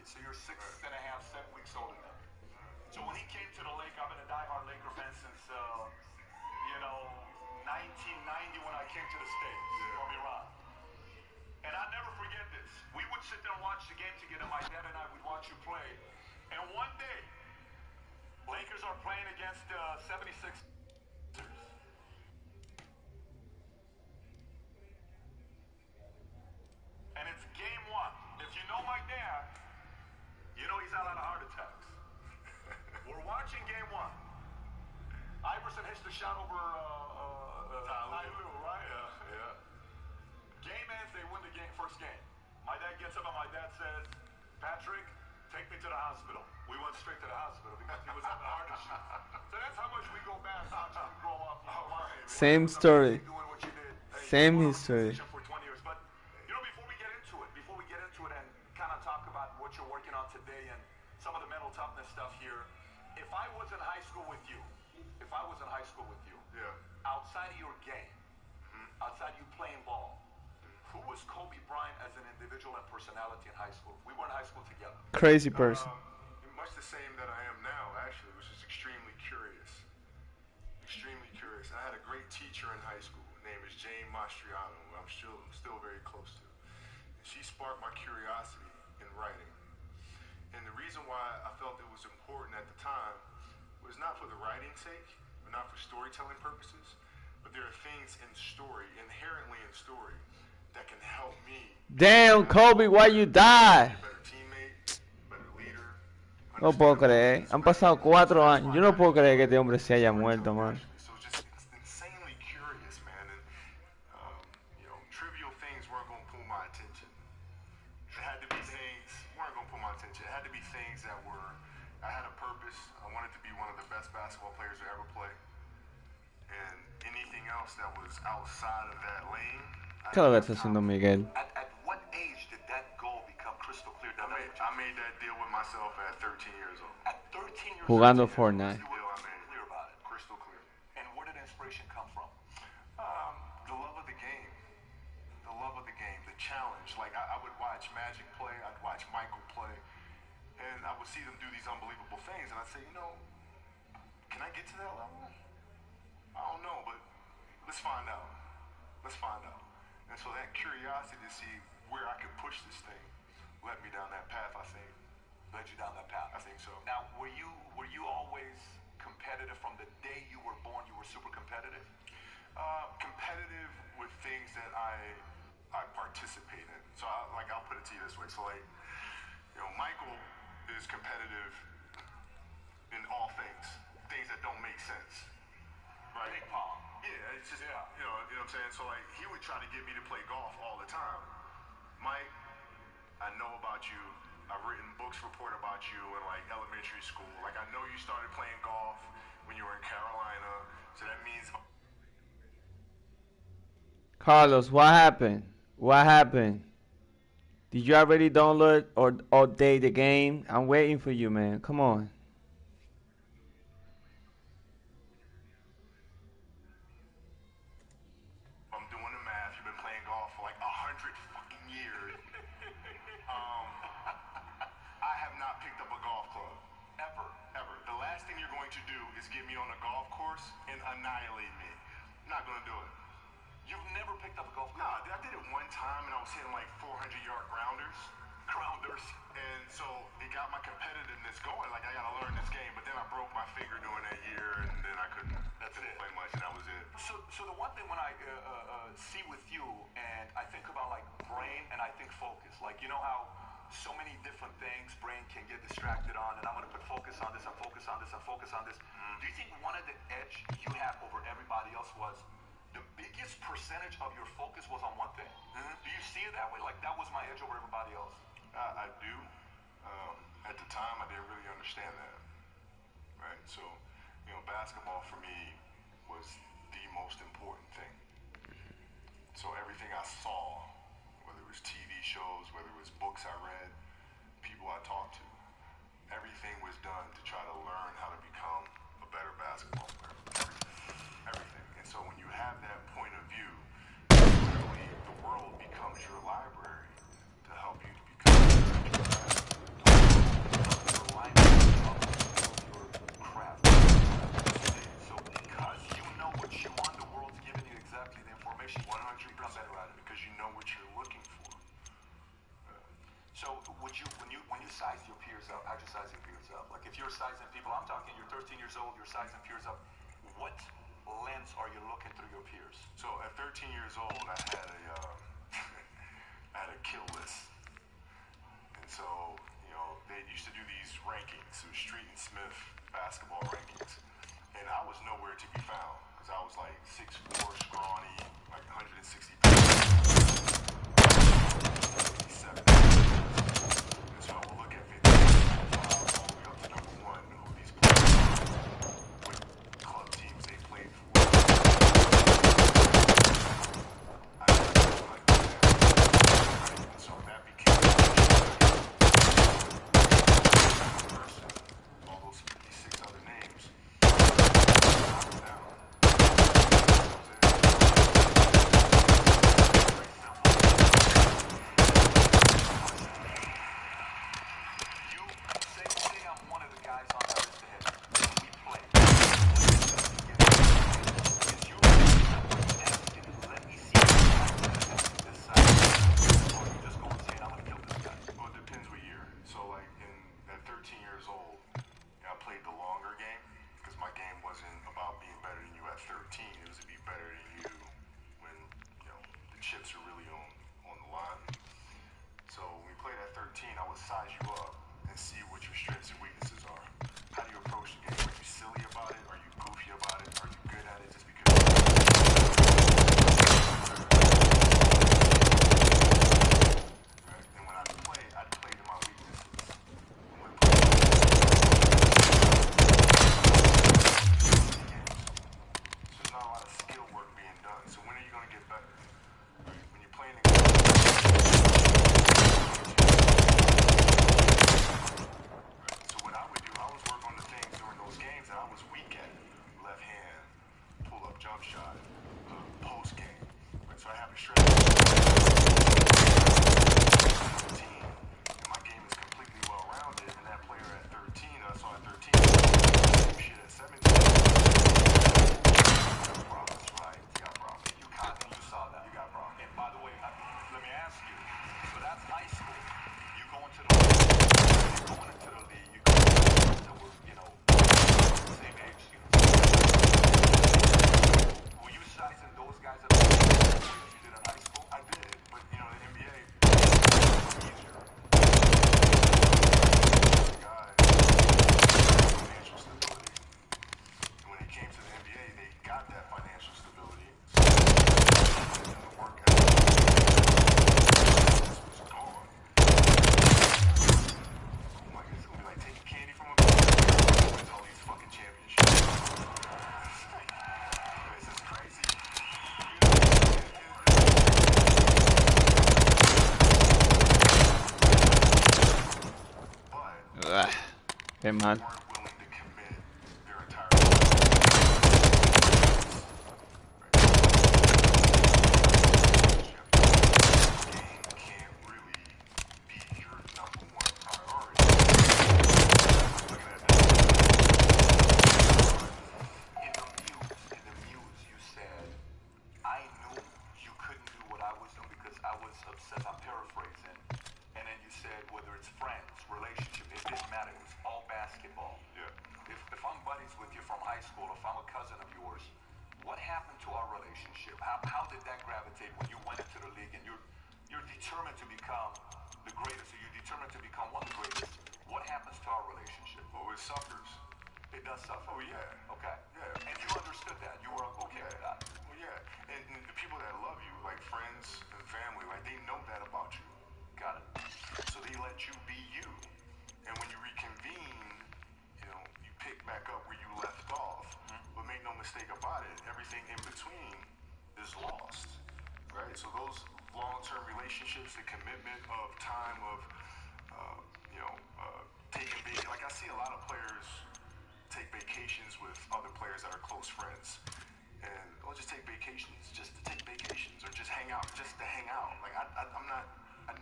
So you're 6.5, 7 weeks older than me. So when he came to the lake, I've been a diehard Laker fan since, 1990 when I came to the States from Iran. And I never forget this. We would sit there and watch the game together. My dad and I would watch you play. And one day, Lakers are playing against 76ers. And it's game one. If you know my dad, you know he's had a lot of heart attacks. We're watching game one. Iverson hits the shot over Tyloo, right? Yeah. Game ends, they win the first game. My dad gets up and my dad says, Patrick, take me to the hospital. We went straight to the hospital because he was having heart issues. So that's how much we go back, watching you grow up. Same story. Same history. For 20 years. But, before we get into it and kind of talk about what you're working on today and some of the mental toughness stuff here, if I was in high school with you, outside of your game, outside you playing ball, who was Kobe Bryant as an individual and personality in high school? We were in high school together. Crazy person. Much the same that I am now, actually, which is extremely curious. Extremely curious. I had a great teacher in high school. Her name is Jane Mastriano, who I'm still very close to. And she sparked my curiosity in writing. And the reason why I felt it was important at the time was not for the writing's sake, or not for storytelling purposes, but there are things in story, inherently in story, that can help me. Damn, Kobe, why you die? Better teammate, better leader. No puedo creer. Han pasado 4 años. Yo no puedo creer que este hombre se haya muerto, man. So just insanely curious, man. And trivial things weren't gonna pull my attention. It had to be things weren't gonna pull my attention. It had to be things that were. I had a purpose. I wanted to be one of the best basketball players to ever play. And anything else that was outside of that lane. ¿Qué es lo que está haciendo Miguel? At what age did that goal become crystal clear? I made that deal with myself at 13 years old. At 13 years old. Jugando Fortnite. You were clear about it. Crystal clear. And where did inspiration come from? The love of the game. The love of the game. The challenge. Like I would watch Magic play. I'd watch Michael play. And I would see them do these unbelievable things. And I'd say, can I get to that level? I don't know, but let's find out. Let's find out. And so that curiosity to see where I could push this thing led me down that path, I think. Led you down that path? I think so. Now, were you always competitive from the day you were born? You were super competitive? Competitive with things that I participate in. So I'll put it to you this way. So Michael is competitive in all things that don't make sense. Right? Big Paul. Yeah, it's just, you know what I'm saying? So he would try to get me to play golf all the time. Mike, I know about you. I've written books report about you in elementary school. I know you started playing golf when you were in Carolina. So that means. Carlos, what happened? What happened? Did you already download or update the game? I'm waiting for you, man. Come on. I'm doing the math. You've been playing golf for 100 fucking years. I have not picked up a golf club. Ever. The last thing you're going to do is get me on a golf course and annihilate me. I'm not going to do it. You've never picked up a golf club? Nah, I did it one time and I was hitting 400-yard grounders. And so it got my competitiveness going. I got to learn this game. But then I broke my finger doing that year and then I couldn't play much and that was it. So the one thing when I see with you and I think about brain and I think focus. You know how so many different things brain can get distracted on and I'm going to put focus on this and focus on this and focus on this. Do you think one of the edge you have over everybody else was the biggest percentage of your focus was on one thing? Do you see it that way? That was my edge over everybody else? I do. At the time, I didn't really understand that. Right? So, basketball for me was the most important thing. So everything I saw, whether it was TV shows, whether it was books I read, people I talked to, everything was done to try to learn how to become a better basketball player. Everything. And so when you have that point of view, literally the world becomes your library to help you to become a better basketball player. years? So at 13 years old, I had a I had a kill list, and so they used to do these rankings, so Street and Smith basketball rankings, and I was nowhere to be found because I was like 6'4", scrawny, like 160 pounds. 7. And so I would look at 15, all the way up to number 1, who these players, what club teams they played for. So that became person, all those 56 other names. Down. Say I'm one of the guys on that list ahead. We play. Is you let me see this side, or you just go and say I'm gonna kill this guy? Well, it depends what year. So like at 13 years old, I played the longer game because my game wasn't about being better than you at 13. It was to be better than you when the chips are really on the line. So when we played at 13, I would size you up and see what your strengths and weaknesses are. How do you approach the game? Are you silly about it? Are you goofy about it? Are you good at it just because right? And when I'd play to my weaknesses. So there's not a lot of skill work being done. So when are you going to get better? Right? When you're playing the game. So what I would do, I was work on the things during those games that I was weak at. Left hand, pull up jump shot, post game. Right? So I have a strength. Team, and my game is completely well rounded, and that player at 13, I saw at 13, same shit at 17. You got problems, right? You got problems. You caught me, you saw that. You got problems. And by the way, let me ask you, so that's high school. You go into the league, you go that were, same age, Were you sizing those guys up as you did in high school? I did, but the NBA is easier. Guys, financial stability. And when it came to the NBA, they got that financial stability. So the work ethic was gone. Oh my God, it's gonna be like taking candy from a baby with all these fucking championships. This is crazy. Hey man. Weren't willing to commit their entire life. Game can't really be your number one priority. Looking at that. In the muse, you said, I knew you couldn't do what I was doing because I was obsessed. I'm paraphrasing. And then you said whether it's friends, relationship, it didn't matter. It was all basketball. Yeah. If I'm buddies with you from high school, if I'm a cousin of yours, what happened to our relationship? How did that gravitate when you went into the league and you're determined to become the greatest, or you're determined to become one of the greatest? What happens to our relationship? Oh, it suffers. It does suffer. Oh, yeah. Okay. Yeah. And you understood that. You were okay with that. Well, yeah. And the people that love you, like friends and family, like they know that about you. Got it. So they let you be you. And when you reconvene, you pick back up where you left off. But make no mistake about it, everything in between is lost. Right? So those long-term relationships, the commitment of time of, taking vacations. Like I see a lot of players take vacations with other players that are close friends. And they'll just take vacations just to take vacations, or just hang out just to hang out. Like I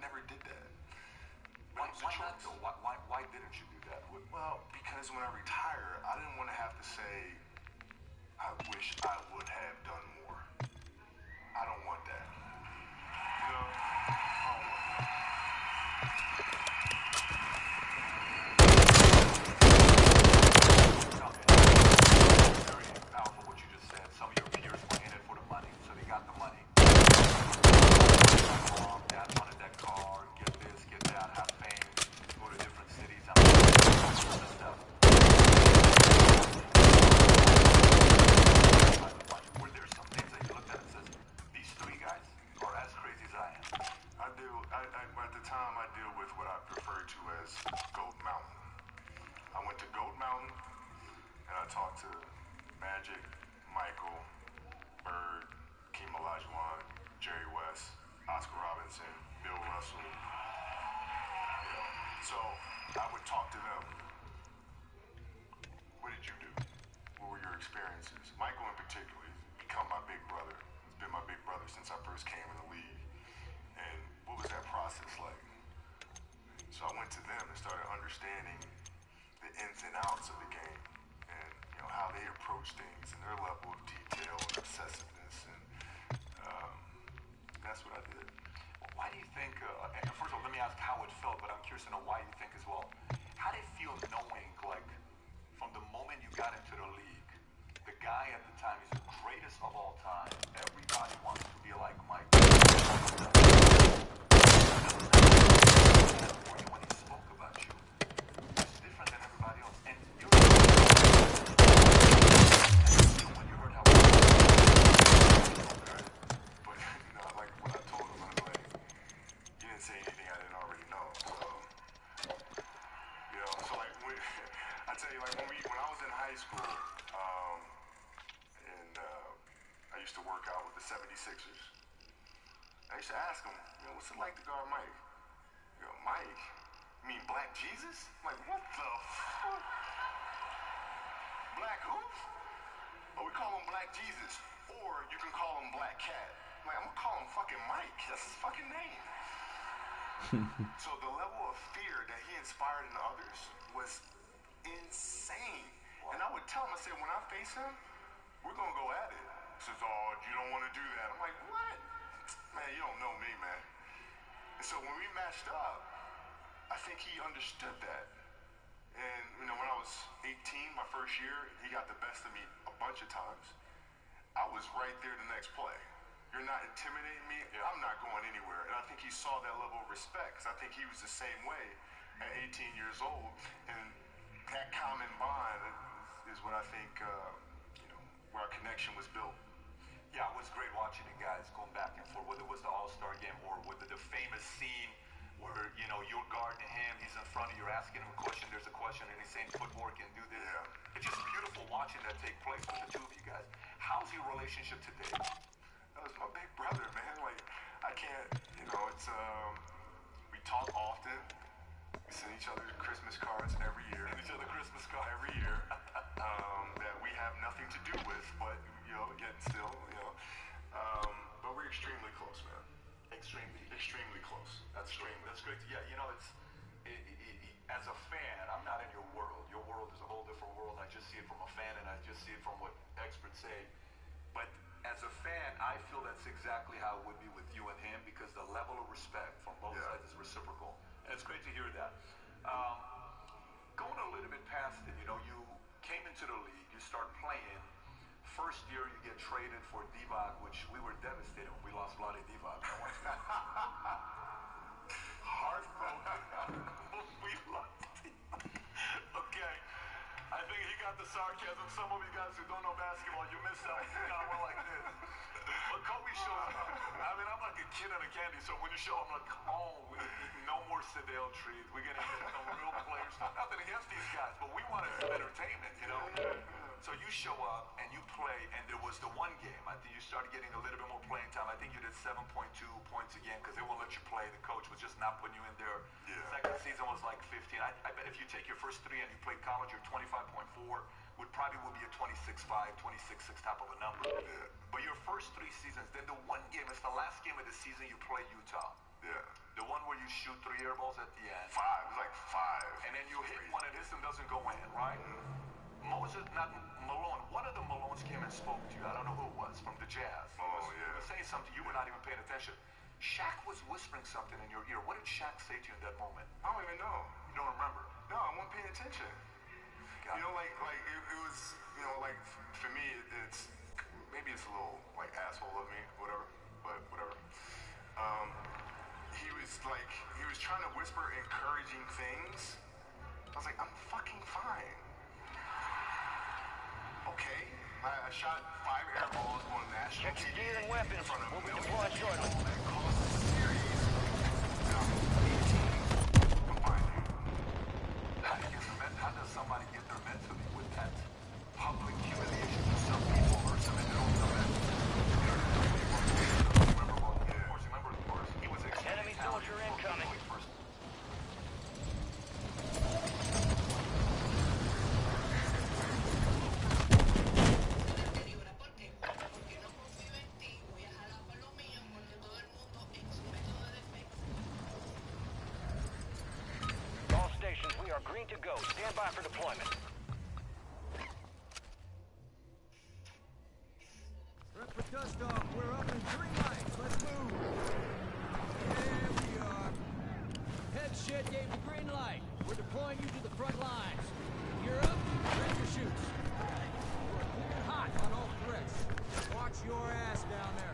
never did that. Why not though? Why didn't you do that? Well, because when I retire, I didn't want to have to say, I wish I would have done more. I don't want that. I don't want that. Very powerful what you just said. Some of your peers were in it for the money. particularly, become my big brother. He's been my big brother since I first came in the league. And what was that process like? So I went to them and started understanding the ins and outs of the game, and how they approach things and their level of detail and obsessiveness, and that's what I did. Why do you think, and first of all, let me ask how it felt, but I'm curious to know why you think as well. How did it feel knowing, like, from the moment you got into the league, the guy at the time is the greatest of all time. Everybody wants to be like Mike. When he spoke about you, it's different than everybody else. And you're when you heard how but like when I told him, I was like, you didn't say anything I didn't already know. So like I tell you, like when I was in high school, and I used to work out with the 76ers. I used to ask him, what's it like to guard Mike? Mike? You mean Black Jesus? I'm like, what the fuck? Black who? Oh, we call him Black Jesus, or you can call him Black Cat. I'm like, I'm gonna call him fucking Mike. That's his fucking name. So the level of fear that he inspired in others was insane. Wow. And I would tell him, I said, when I face him, we're gonna go at it. He says, oh, you don't want to do that. I'm like, what? Man, you don't know me, man. And so when we matched up, I think he understood that. And when I was 18, my first year, he got the best of me a bunch of times. I was right there the next play. You're not intimidating me, I'm not going anywhere. And I think he saw that level of respect, because I think he was the same way at 18 years old. And that common bond is what I think, where our connection was built. Yeah, it was great watching you guys going back and forth, whether it was the All-Star game or whether the famous scene where, you're guarding him, he's in front of you, you're asking him a question, there's a question, and he's saying footwork and do this. Yeah. It's just beautiful watching that take place with the two of you guys. How's your relationship today? That was my big brother, man. Like, I can't, it's, we talk often. We send each other Christmas cards every year. Every year. That we have nothing to do with, but, yet still, but we're extremely close, man. Extremely close. That's great. That's great. Yeah, as a fan, I'm not in your world. Your world is a whole different world. I just see it from a fan, and I just see it from what experts say. But as a fan, I feel that's exactly how it would be with you and him, because the level of respect from both sides is reciprocal. And it's great to hear that. Going a little bit past it, you came into the league, you start playing. First year, you get traded for DEBAJO, which we were devastated when we lost Vlade DEBAJO. Heartbroken. We lost DEBAJO. Okay. I think he got the sarcasm. Some of you guys who don't know basketball, you missed out. We're like this. But Kobe shows up. I mean, I'm like a kid in a candy, so when you show up, I'm like, no more Sedale trees. We're going to get some real players. Nothing against these guys, but we wanted some entertainment, So you show up and you play, and there was the one game. I think you started getting a little bit more playing time. I think you did 7.2 points a game because they won't let you play. The coach was just not putting you in there. Yeah. Second season was like 15. I bet if you take your first three and you play college, you're 25.4. Would be a 26.5, 26.6 type of a number. Yeah. But your first three seasons, then the one game, it's the last game of the season you play Utah. Yeah. The one where you shoot 3 air balls at the end. 5, it was like 5. And then you hit one and this one doesn't go in, right? Moses, not Malone, one of the Malones came and spoke to you. I don't know who it was, from the Jazz. He was saying something, you were not even paying attention. Shaq was whispering something in your ear. What did Shaq say to you in that moment? I don't even know. You don't remember? No, I wasn't paying attention. It was, for me, it's, maybe it's a little, asshole of me, whatever, but whatever. He was trying to whisper encouraging things. I was like, I'm fucking fine. Okay, I shot 5 air balls on national TV. Check your gear and weapons. We'll be deployed shortly. That caused a series. Now, 18 combined. How does somebody get their mentally with that public humiliation for some people versus some individuals? Remember, of course, he was Enemy soldier incoming. to go. Stand by for deployment. Prep for dust off. We're up in green lights. Let's move. There we are. Head shed gave the green light. We're deploying you to the front lines. You're up. Ready for shoots. We're clear hot on all threats. Watch your ass down there.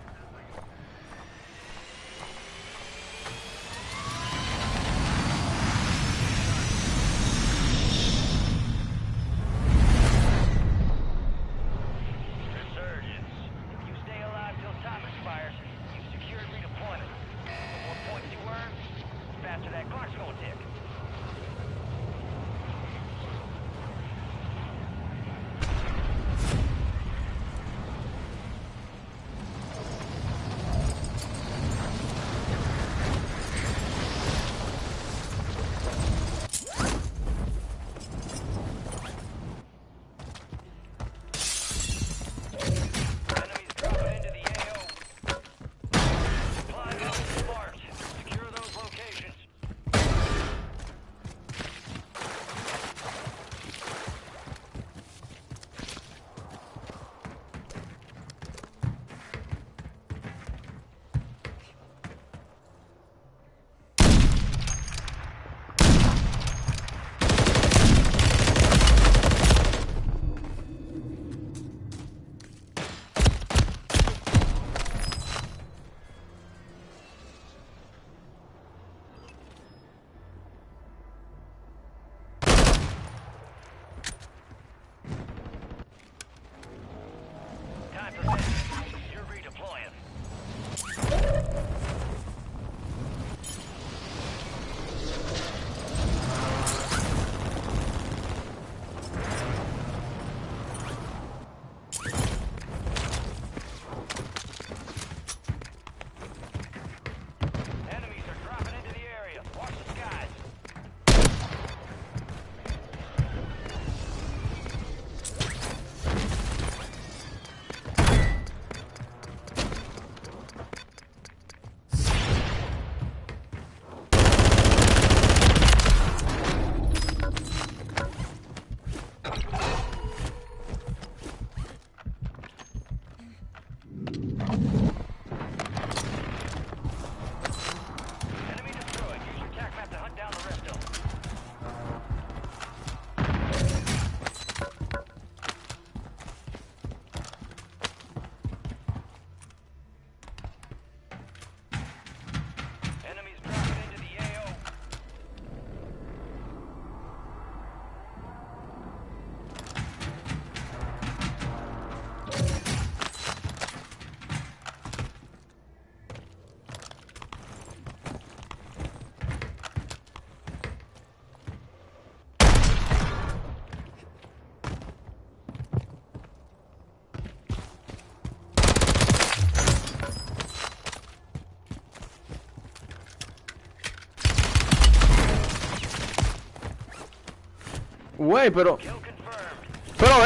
Güey, pero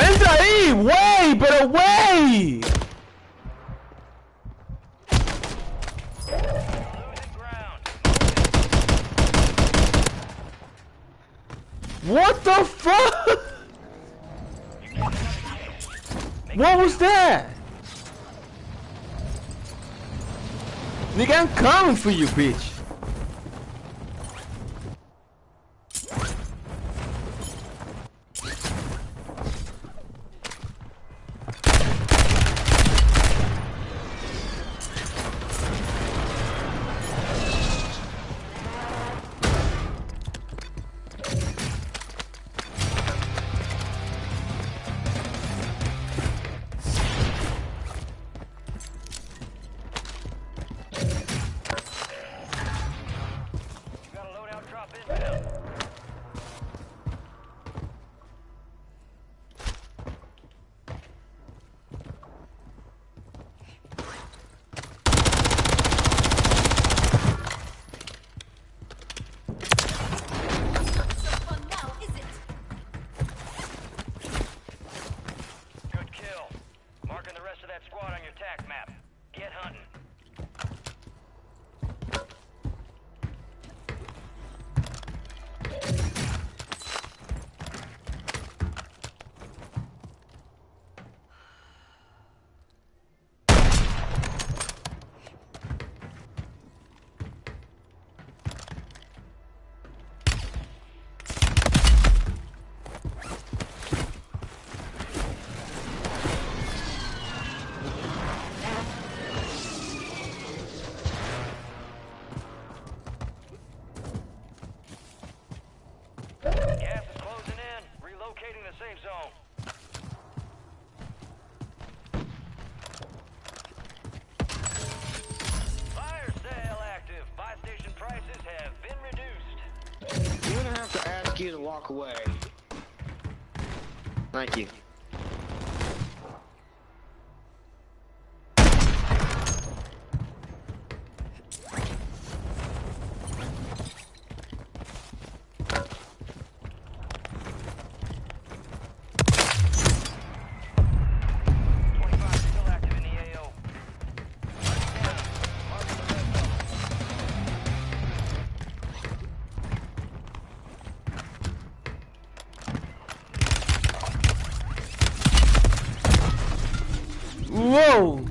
entra ahí, güey, pero güey. What the fuck? What was that? Nigga, I'm coming for you, bitch. walk away. Thank you. Whoa!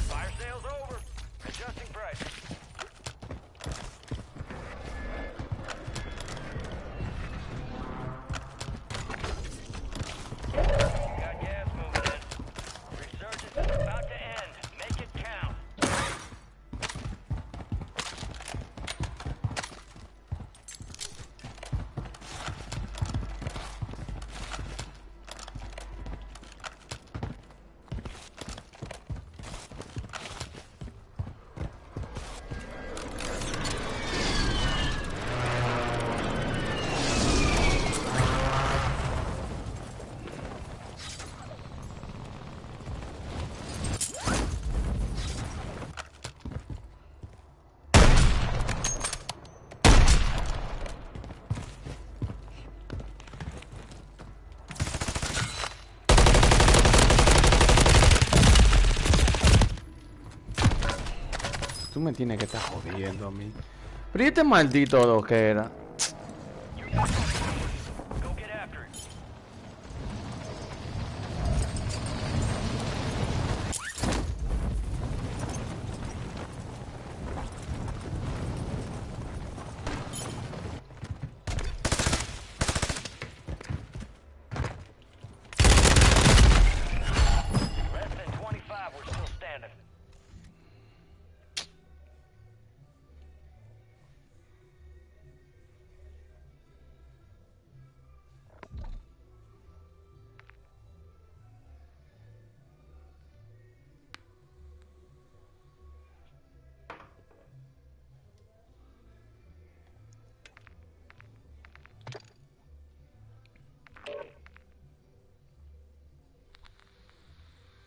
Fire sale's over. Adjusting price. Got gas moving in. Resurgence is about to end. Make it count. Tú me tienes que estar jodiendo a mí. Pero ¿y este maldito lo que era? Go get after it. Less than 25, we're still standing.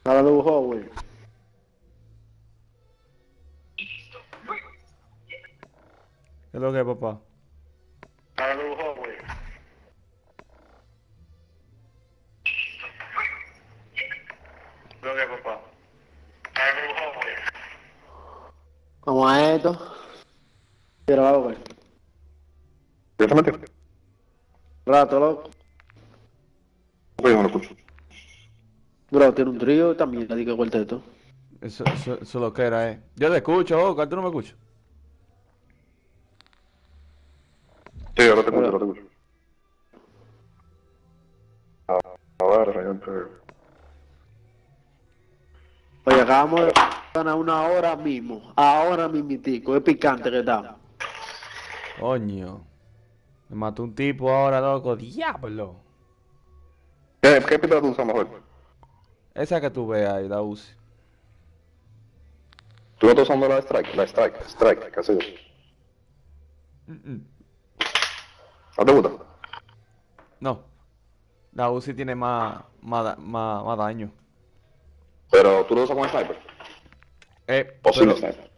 Nada de lujo, güey. ¿Qué es lo que es, papá? Nada de lujo, güey. Lo que, papá. Nada de lujo, güey. Vamos a esto. Quiero algo, güey. Directamente. Rato, loco. Ok, no lo escucho. Bro, tiene un trío también, le digo cuarteto. Eso lo que era, Yo te escucho, Oscar, ¿tú no me escuchas? Sí, ahora te escucho, ahora te escucho. A ver, realmente. Oye, acabamos de ganar una hora mismo. Ahora mismitico. Es picante que está. Coño. Me mató un tipo ahora, loco. Diablo. ¿Qué pistola tú usas mejor? Esa que tú ves ahí, la UCI. Tú no estás usando la Strike, ¿qué hace yo? ¿No te gusta? No. La UCI tiene más daño. Pero tú lo usas con sniper. O sin Pero, sniper.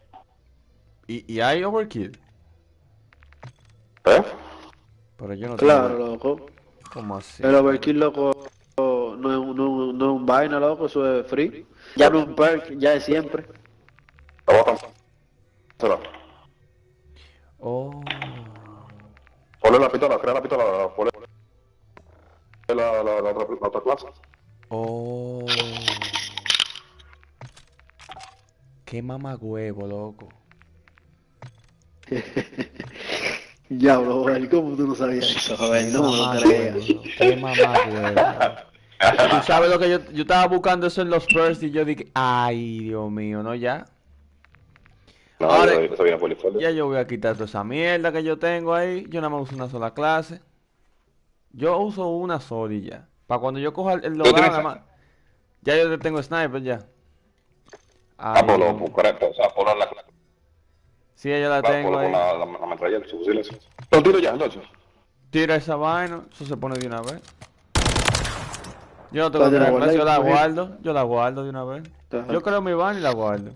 y hay overkill. ¿Eh? Pero yo no Claro, tengo. loco. ¿Cómo así? El overkill, loco, no es un vaina, loco. Eso es free. Ya no es un perk, ya es siempre. La voy a cancelar. Oh. Ponle la pistola, crea la pistola, ponle la otra clase. Oh. Qué mamagüevo, loco. Diablo, Joel, ¿cómo tú no sabías eso, Joel? No me lo creas. Qué mamagüevo. Tú sabes lo que yo estaba buscando eso en los first y yo dije, ay, Dios mío, ¿no? Ya. No, Ahora, eso viene por default. ya yo voy a quitar toda esa mierda que yo tengo ahí. Yo nada más uso una sola clase. Yo uso una sola y ya. Para cuando yo coja el local, nada más. Ya yo tengo sniper ya. Ay, Pues correcto, o sea, ponlo en la clase. sí, ya la tengo Ponlo ahí. con la metralleta, su fusil ese. Lo tiro ya, entonces. Tira esa vaina, eso se pone de una vez. Yo no tengo ¿Cuál de la que guardáis, yo la por ejemplo? guardo, yo la guardo de una vez. Ajá. Yo creo mi vaina y la guardo.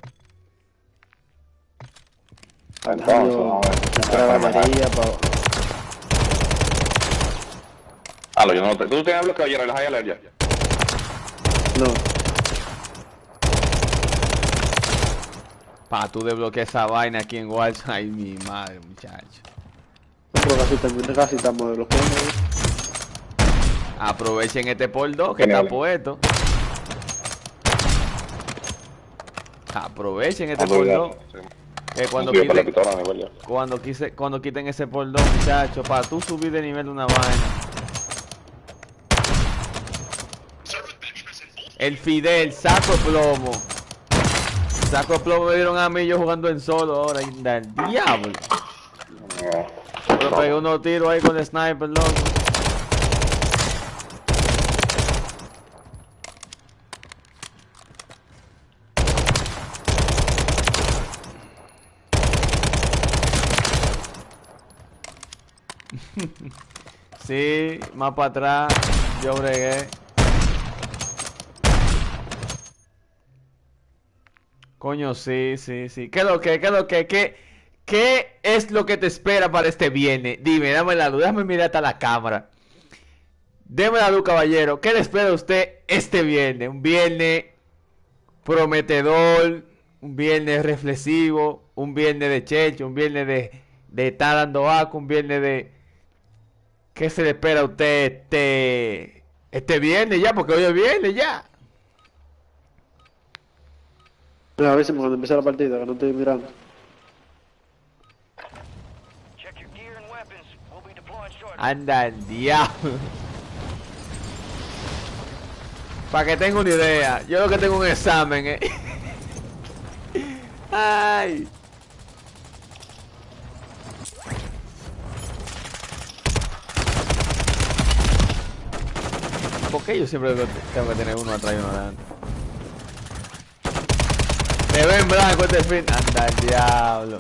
Entonces, Yo vamos a ver. entré a María para... Yo no te... ¿Tú tienes bloqueo ayer? ¿Las hay a leer ya? No. Pa, tú desbloqueas esa vaina aquí en Warzone. Ay, mi madre, muchacho. Pero casi estamos desbloqueando. Aprovechen este por 2 que Genial. está puesto. Aprovechen este Cuando por ya- 2. sí. Que cuando Sí, para la quiten, pistola, nivel ya. cuando quiten ese por 2, muchacho, para tú subir de nivel de una vaina. El Fidel, saco de plomo. Saco de plomo me dieron a mí yo jugando en solo ahora. El diablo. Pero pegué unos tiros ahí con el sniper, loco. Sí, más para atrás, yo bregué. Coño, sí. ¿Qué es lo que? ¿Qué es lo que te espera para este viernes? Dime, dame la luz, déjame mirar hasta la cámara. Deme la luz, caballero. ¿Qué le espera a usted este viernes? Un viernes prometedor, un viernes reflexivo, un viernes de checho, un viernes de estar dando asco, un viernes de... ¿Qué se le espera a usted este viernes ya? Porque hoy es viernes ya. A veces cuando empieza la partida, que no estoy mirando. Check your gear and weapons. We'll be deploying shortly. Anda el diablo. Para que tenga una idea, yo lo que tengo un examen, Ay. ¿Por qué yo siempre tengo que tener uno atrás y uno adelante? Me ven blanco este fin. Anda el diablo.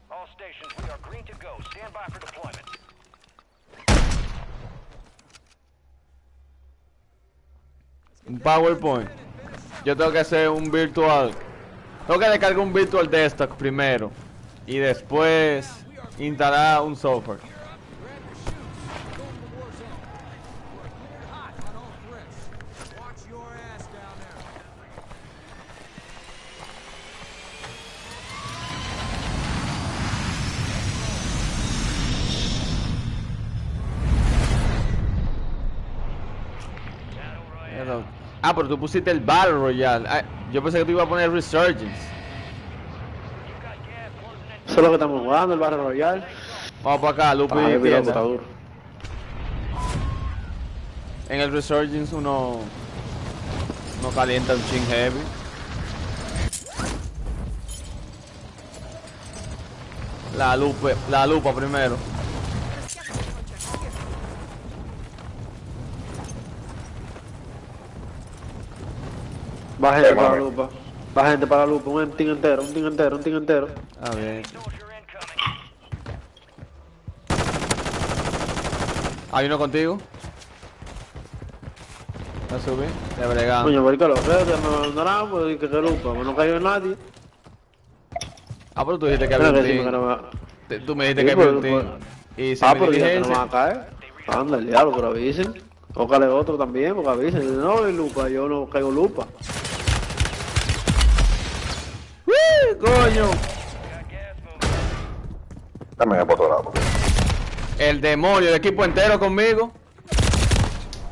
All stations, we are green to go. Stand by for deployment. Un PowerPoint. Yo tengo que hacer un virtual. Tengo que descargar un virtual desktop primero. Y después instalar un software. Hot on all threats. Watch your ass down there. Hello. Ah, pero tú pusiste el Battle Royale. Ah, yo pensé que tú ibas a poner Resurgence. You got gas closing in. Eso es lo que estamos jugando, el Battle Royale. Vamos para acá, Lupi. Ay, mira, tienda. está duro. En el Resurgence uno calienta un chin heavy. La lupa primero. Va gente para la lupa. Va gente para la lupa. Un team entero. A ver. Soldier incoming. ¿Hay uno contigo? ¿La subí? Le bregamos. Coño, ¿por qué lo veo? Que no nada, pues que lupa. No cayó nadie. Ah, pero tú dijiste que había Mira un que sí, que no team. va. Tú me dijiste Sí, que había un pues, team. Y se Ah, me pero ya que no diligencia. van a caer. Anda, el diablo, pero avisen. Tócale otro también, porque avisen. No, lupa, yo no caigo lupa. ¡Uy, coño! Dame por otro lado. El demonio, el equipo entero conmigo.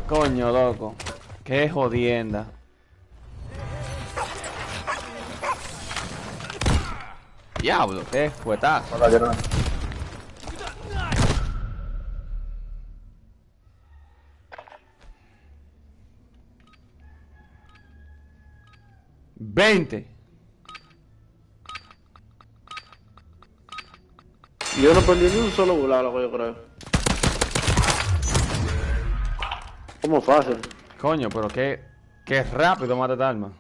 Coño, loco. Qué jodienda. Diablo, qué fuetazo. Hola, Gerard. ¡20! Yo no perdí ni un solo volar, lo que yo creo. Como fácil. Coño, pero qué rápido mata esta arma.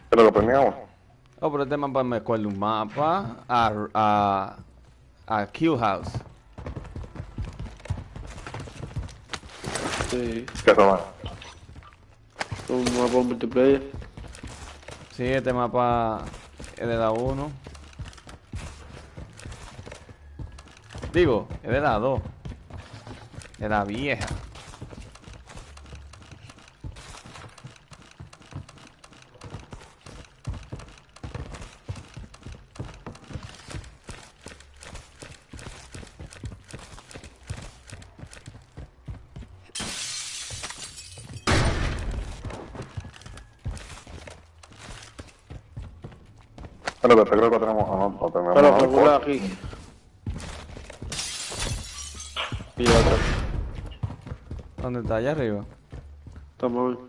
¿Pero lo premiamos? Oh, pero este mapa me acuerdo un mapa a Q House. Sí. ¿Qué toma? Un mapa multiplayer. Sí, este mapa es de la 1. Digo, es de la 2. De la vieja. Pero que creo que tenemos... No tenemos Pero nada. calcula aquí. Y otra. ¿Dónde está? Allá arriba. Estamos bien.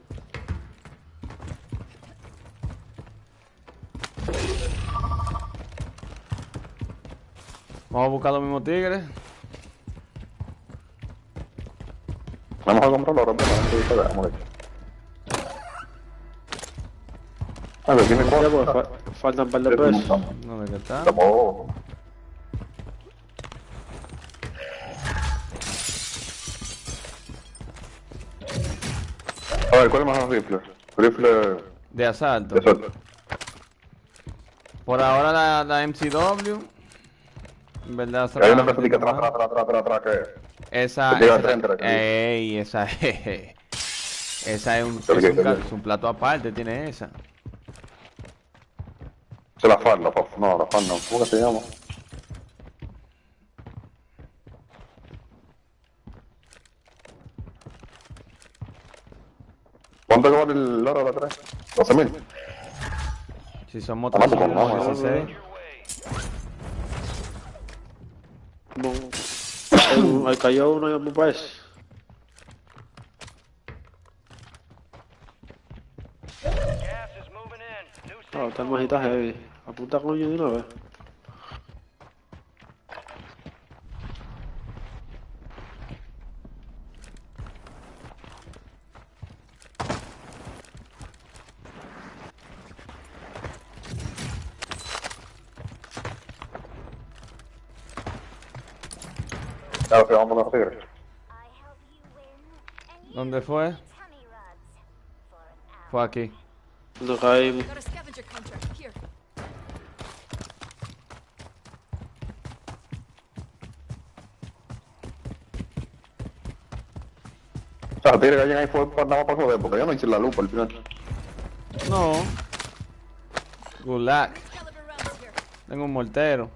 Vamos a buscar los mismos tigres. Vamos a comprarlo ahora, pero vamos a ver. A ver, tiene Ya, cuatro. pues, faltan un par de pesos. ¿Dónde que está? Estamos... A ver, ¿cuál es más rifle? Rifle... De asalto. de suelto. Por ahora la MCW. En verdad Hay una solamente persona que tengo más. atrás, que... Esa, que llega esa, al frente, ey, esa esa es un plato aparte, tiene esa. Se la falda, no, la falda no. ¿Cómo que se llama? ¿Cuánto vale el oro de la 3? 12.000. Si son motocicletas, Vamos, 16. Ahí cayó uno y vamos para ese. Gas is moving in. New Ah, está majita heavy. Apunta coño de una vez. Claro que vamos a los tigres. ¿Dónde fue? Fue aquí. No caímos. Got a scavenger contract. Here. O sea, los tigres que llegan ahí fue nada más para joder, porque yo no hice la lupa al final. No. Good luck. Caliber rounds here. Tengo un mortero.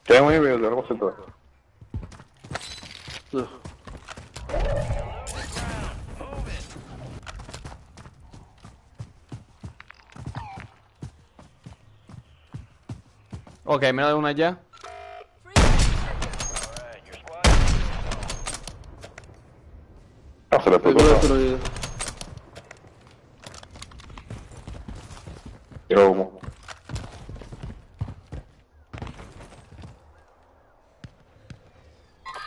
¿Qué es un video de algo así todo? No. Ok, me da una ya. Alright, your squad. No, se le Tengo explotó. destruido. Tiró humo.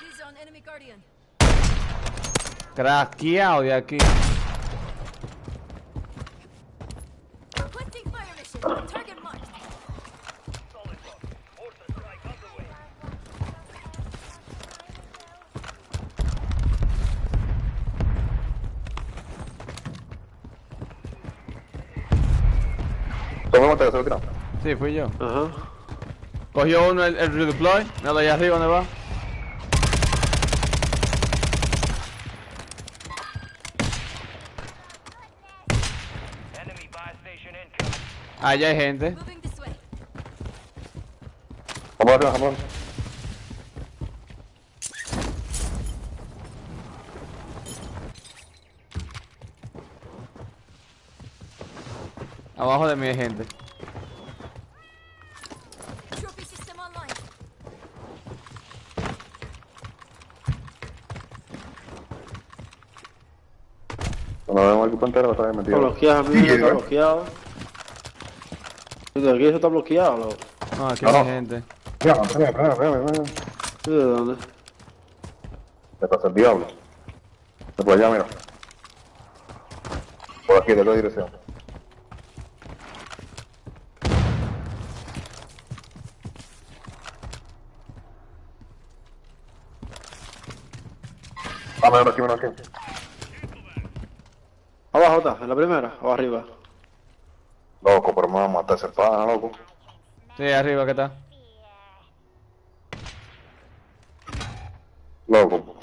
He's on enemy guardian. Craqueado de aquí. Requesting fire mission. Target marked. Solid rock. Mortar strike underway. ¿Cómo te lo Sí, fui yo. Ajá. Cogió uno el redeploy. Nada, allá arriba, ¿dónde va? Enemy buy station incoming. Allá hay gente. Moving this way. Vamos arriba, vamos. Abajo de mí hay gente. Trophy system online. Cuando vemos aquí pantera, está bien Está metido. bloqueado, amigo, está bloqueado. Aquí eso está bloqueado, loco. No, aquí No, hay no. gente. Mira, mira. ¿De dónde? Te pasa el diablo. Por allá, mira. Por aquí, de la dirección. Menos aquí, menos aquí. Abajo está, en la primera, o arriba. Loco, pero me va a matar ese pana, loco. Sí, arriba que está. Loco.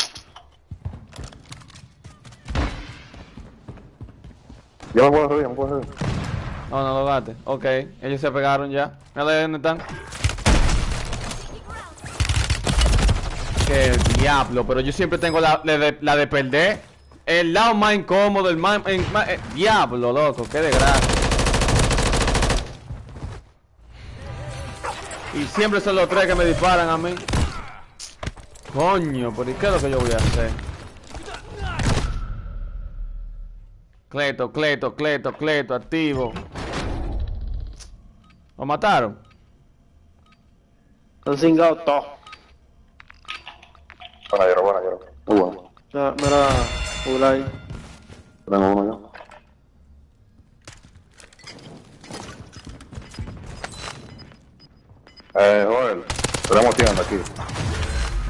Ya me puedo subir, me puedo subir. No, no lo bate. Ok, ellos se pegaron ya. Mira dónde están. Qué diablo, pero yo siempre tengo la de perder. El lado más incómodo, el más... diablo, loco, qué desgracia. Y siempre son los tres que me disparan a mí. Coño, pero ¿y qué es lo que yo voy a hacer? Cleto, activo. ¿Lo mataron? Están cingados todos. Buena, muy bueno. Mira, Ulay. Tengo uno ya. Joel, tenemos tienda aquí.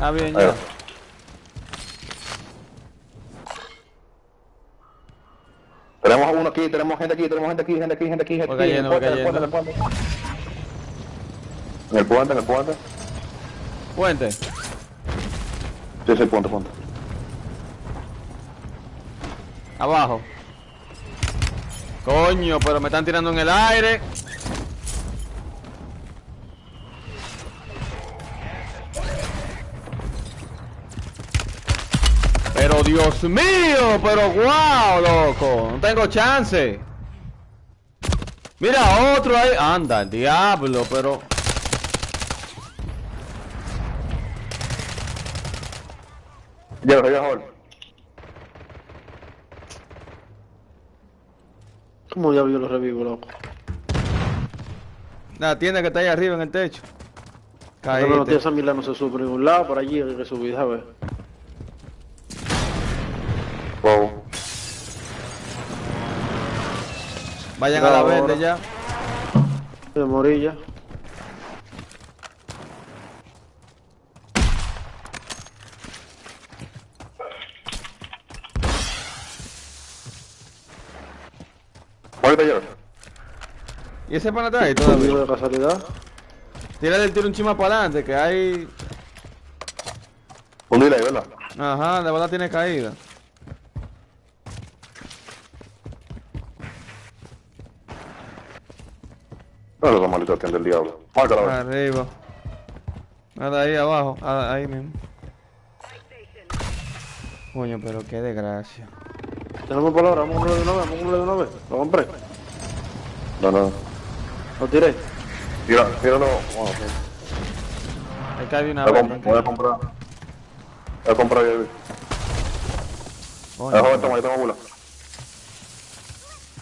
Ah, bien, Ahí ya. va. Tenemos uno aquí, tenemos gente aquí. Voy cayendo, voy cayendo. En el puente. Puente. Sí, puente. Abajo. Coño, pero me están tirando en el aire. Pero Dios mío, pero wow, loco. No tengo chance. Mira, otro ahí. Anda, el diablo, pero... Ya, Joel. ¿Cómo ya vio los revivo, loco? La tienda que está ahí arriba en el techo. Pero no tiene Caíste. esa mila, no se sube por ningún lado, por allí hay que subir, ¿sabes? Wow. Vayan a la Ahora. verde ya. De morilla. Muévete, Joel. ¿Y ese pana está ahí Conmigo todavía? de casualidad. Tírale el tiro un chima para adelante, que hay... Un delay, ¿verdad? Ajá, de verdad tiene caída. No, los malitos tienen del diablo. Márcala, a ver. Arriba. Nada, ahí abajo. Ahí mismo. Coño, pero qué desgracia. Tenemos palabra, vamos a uno de una vez. Lo compré. No. Lo tiré. Tíralo. Bueno, sí. Ahí cae de una Voy vez. a tranquilo. comprar. Voy a comprar yo. Coño, Joven, toma, yo tengo bula.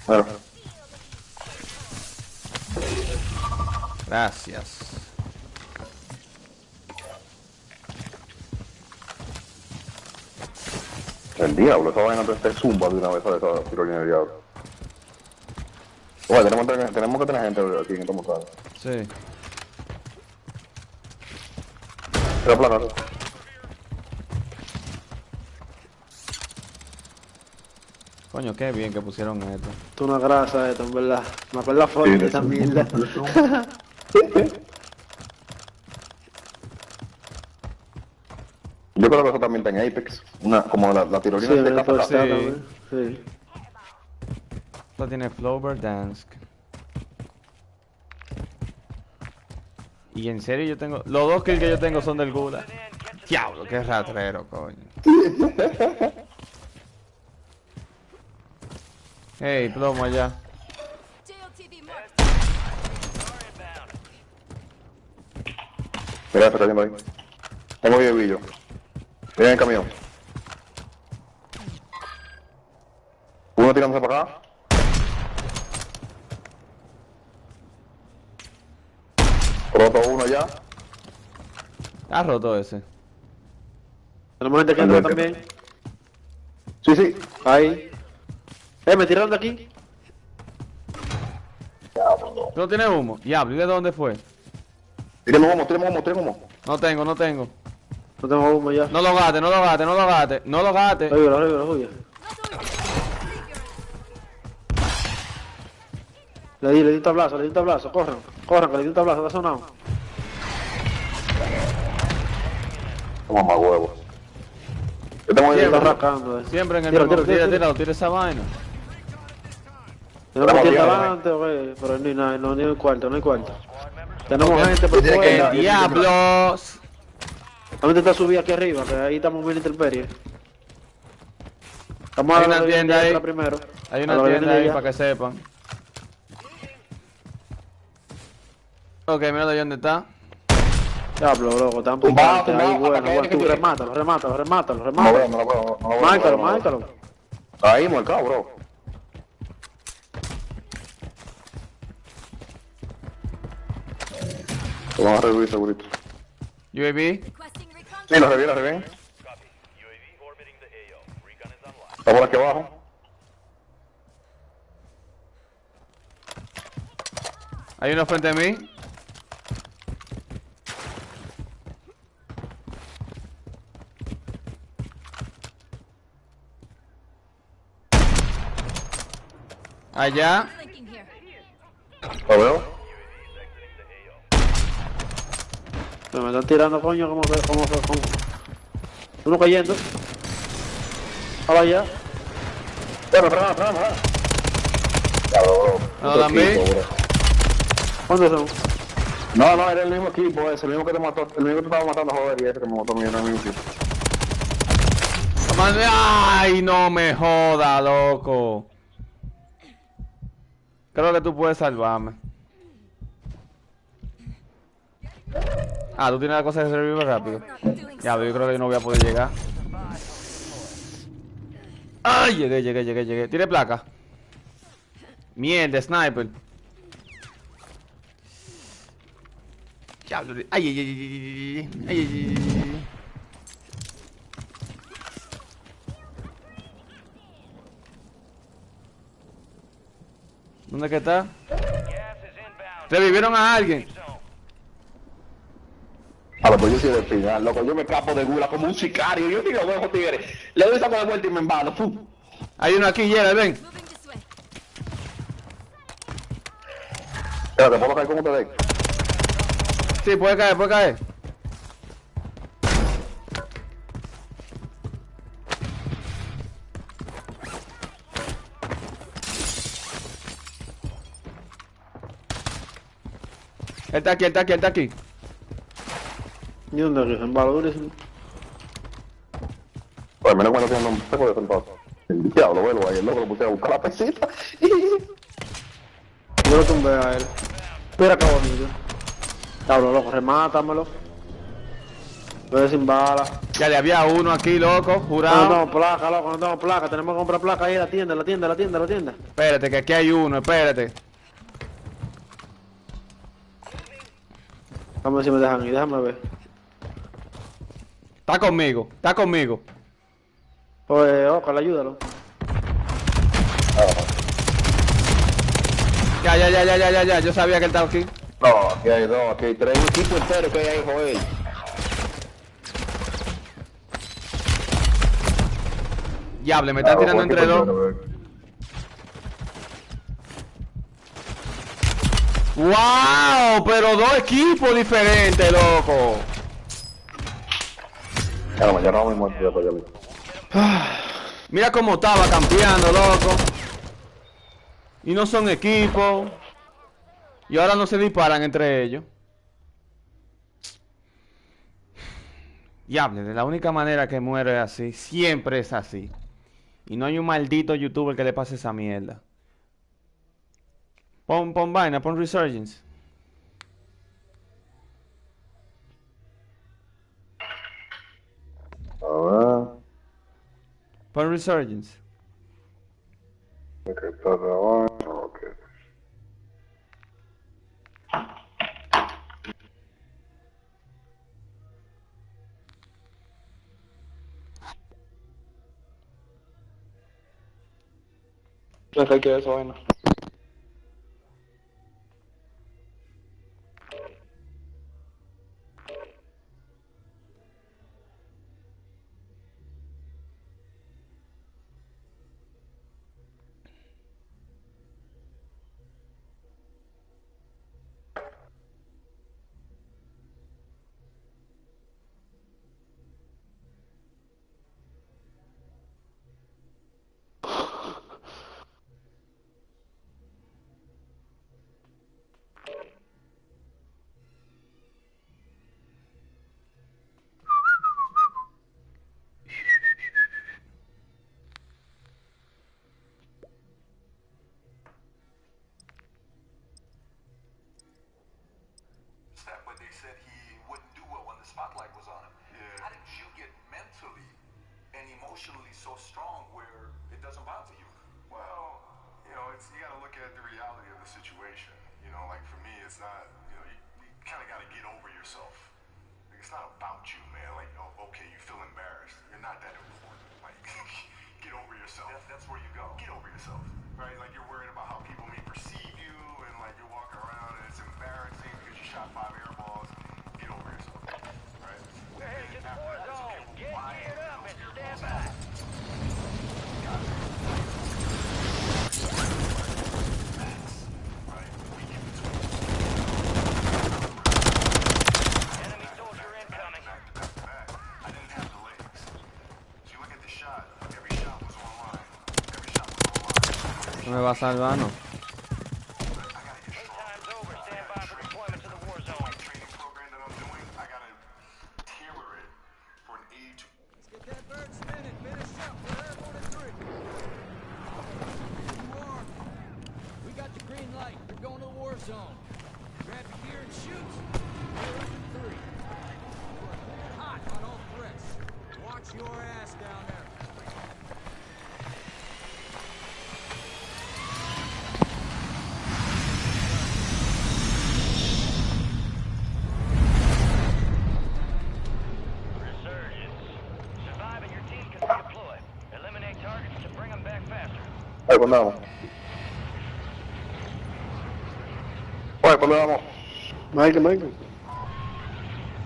Mira. gracias. El diablo, esa vaina te zumba de una vez a esa tirolina del diablo. Oye, tenemos que tener gente aquí en esta montaña. Sí. La placa. Coño, qué bien que pusieron esto. Esto es una grasa esto, en verdad. Me acuerdo la forma de esa mierda. Yo creo que eso también está en Apex. Como la tirolina Sí, de me capa. sí. también. Sí. Esto tiene Flower Dance. Y en serio yo tengo... Los 2 kills que yo tengo son del Gula. Diablo, qué ratrero, coño. Hey, plomo allá. JoelTV marked. Mira, está cayendo ahí. Tengo billo. Mira en el camión. Uno tirándose para acá. Roto uno ya. Ha roto ese. Tenemos gente que entra también. Sí. Ahí. Me tiraron de aquí. ¿Tú no tienes humo? Diablo, ¿y de dónde fue? Tiremos humo. No tengo. No tengo humo ya. No lo gates. Arriba, huye. Le di un tablazo, corran, que le di un tablazo, está sonado. Toma más huevos. Yo tengo Está ahí. rascando, Siempre en el Tira, mismo. tira. Tira esa vaina. Tenemos gente Tira, adelante, güey, pero no hay cuarto. Tenemos gente por Tiene que fuera. entrar. ¡Diablos! Vamos a intentar subir aquí arriba, que ahí estamos bien intemperie. Vamos Hay a una ver tienda ahí. primero. Hay A una lo que tienda viene ahí ya. para que sepan. Ok, mira de dónde está. Diablo, loco, están Tumbado, picantes ahí, tumbado, bueno, ataque, tú que- remátalo. No lo veo. Márcalo. Ahí, marcado, bro. Lo vamos a revivir segurito. UAV. Requesting recon. Sí, lo reviven. Está por aquí abajo. Hay uno frente a mí. Allá. Flanking here. Lo veo. Me están tirando, coño, como uno cayendo. Ahora ya. Frena. Cabrón, No, también. ¿Dónde son? No, era el mismo equipo ese, el mismo que te mató, el mismo que te estaba matando, joder, y ese que me mató a mí, era el mismo equipo. Ay, no me joda, loco. Creo que tú puedes salvarme. Ah, tú tienes la cosa de revivir rápido. Not doing Ya, so. yo creo que yo no voy a poder llegar. Ay, llegué. ¿Tiene placa? Mierda, sniper. Diablo. Ay. ¿Dónde que está? Gas is inbound. Revivieron a alguien. A lo que yo soy de final, loco, yo me escapo de gula como un sicario, yo tiro huevos tigres, le doy saco de vuelta y me embalo, ¡pum! Hay uno aquí, Yera, ven. Moving this way. Espérate, ¿puedo caer como te den? Sí, puede caer. Él está aquí. ¿Y dónde que se embala durísimo? Pues menos cuando tiene un seco de sentado. El diablo, velo ahí, el loco lo puse a buscar la pesita. Yo lo tumbé a él. Mira qué bonito. Diablo, loco, remátamelo. Ve sin bala. Ya le había uno aquí, loco, jurado. No tengo placa, loco, no tengo placa. Tenemos que comprar placa ahí en la tienda. Espérate, que aquí hay uno, espérate. Vamos a ver si me dejan ir, déjame ver. Está conmigo. Pues, ojalá, ayúdalo. Ya, yo sabía que él estaba aquí. No, aquí hay dos, aquí hay tres, un equipo entero que hay ahí, Joel. Diable, me están tirando entre dos. ¡Wow! Pero dos equipos diferentes, loco. Ya no me muerto, ya estoy ya mismo. Mira cómo estaba campeando, loco. Y no son equipos. Y ahora no se disparan entre ellos. Diable, de la única manera que muere es así. Siempre es así. Y no hay un maldito youtuber que le pase esa mierda. Pon vaina, pon Resurgence. A ver. Pon Resurgence. Ok, está grabando, ok. No sé qué es eso, vaina. That when they said he wouldn't do well when the spotlight was on him. Yeah. How did you get mentally and emotionally so strong where it doesn't bother you? Well, you know, it's you got to look at the reality of the situation. You know, like for me, it's not. You know, you kind of got to get over yourself. Like, it's not about you, man. Like, oh, okay, you feel embarrassed. You're not that important. Like, get over yourself. That's where you go. Get over yourself, right? Like you're worried about how people may perceive you, and like you're walking around and it's embarrassing because you shot 5 air balls. Get over yourself, right? We're headed to the After war that, it's okay, zone. well, Get why geared up and your stand balls by. out? Right? We give it to them. Enemy soldier incoming. Back to back to back. I didn't have the legs. So you look at the shot. Every shot was online. Every shot was online. No me va a salvar, no. I gotta get strong. Time's over. Stand by for deployment to the war zone. Training program that I'm doing, I gotta tailor it for an age. Let's get that bird spinning. Finish up. We're airborne at 3. You are. We got the green light. You're going to the war zone. Grab your gear and shoot. We're up at 3. We're hot on all threats. Watch your ass down there. Resurgence. Survive and your team can redeploy. Eliminate targets to bring them back faster. Oye, ¿cuándo vamos? Oye, ¿cuándo vamos? Michael.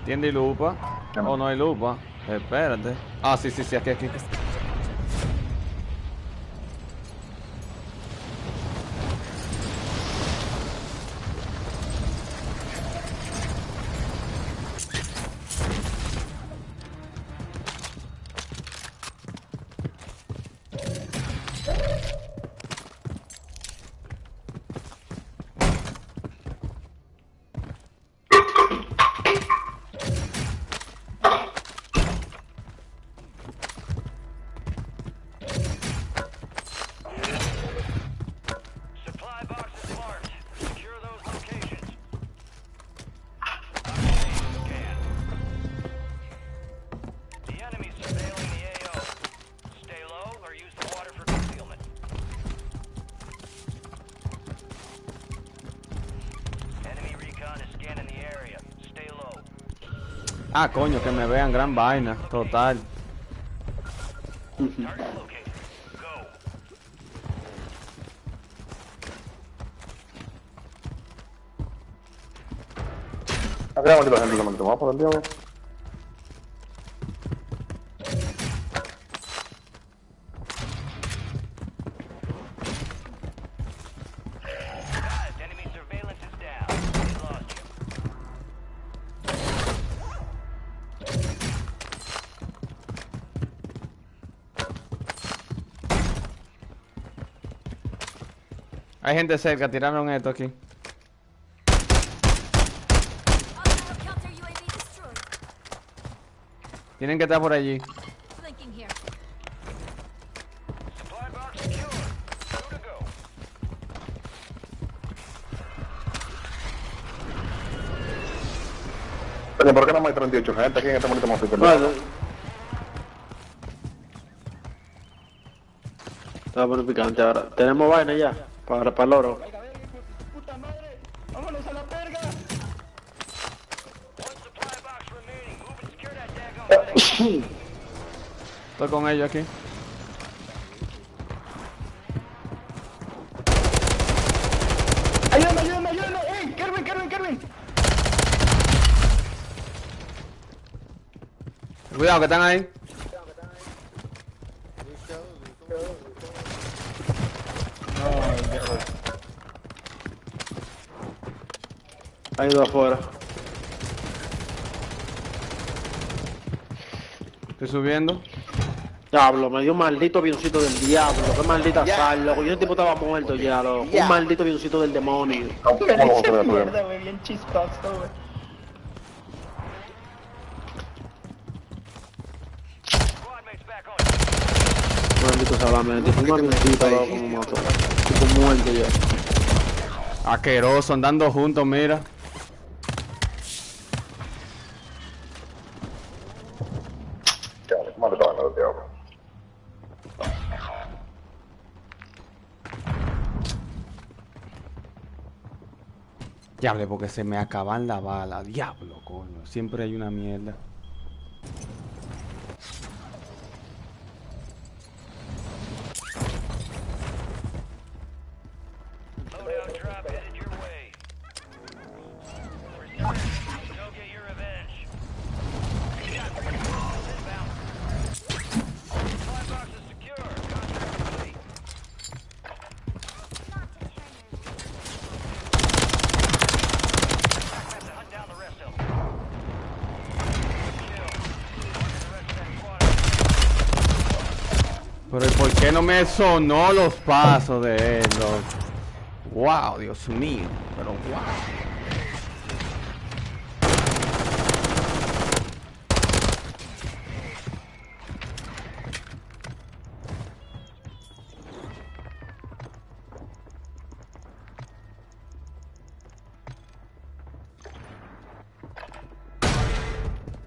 ¿Tiende lupa? ¿O no hay lupa? Espérate. Ah, sí, aquí. Supply boxes marked. Secure those locations. Scan. The enemy's surveilling the AO. Stay low or use the water for concealment. Enemy recon is scanning the area. Stay low. Ah, coño, que me vean, gran vaina. Total. Target located. Go. Acá maldita gente, la maldita. Vamos por el diablo. Guys, enemy surveillance is down. We lost you. Hay gente cerca, tiraron esto aquí. Hostile counter UAV destroyed. Tienen que estar por allí. Flanking here. Supply box secure. Two to go. Oye, ¿por qué no hay 38 gente aquí en este bonito mosquito? Bueno. Está por picante ahora. Tenemos vaina ya. Para el oro. One supply box remaining. Move and secure that daggone thing. Estoy con ellos aquí. Ayúdame, ayúdame, ayúdame. ¡Ey! ¡Kerwin, Kerwin, Kerwin! Cuidado que están ahí. Hay dos afuera. Estoy subiendo. Diablo, me dio un maldito avioncito del diablo. Qué maldita sal, loco. Yo el tipo estaba muerto ya, loco. Un maldito avioncito del demonio. Mierda, güey, bien chistoso, güey. Squad mates back on. Maldito salame. Un avioncito, loco, como mató. Tipo muerto ya. Asqueroso, andando juntos, mira. Diablo, qué maldita vaina del diablo. Diablo, porque se me acaban la bala. Diablo, coño. Siempre hay una mierda. Loadout drop headed your way. Resurgence, go get your revenge. Got reinforcements inbound. Supply box is secure. Contract complete. Back to hunt down the rest of them. Kill. Marking the rest of that squad. Pero ¿y por qué no me sonó los pasos de él, loco? Wow, Dios mío. Pero wow.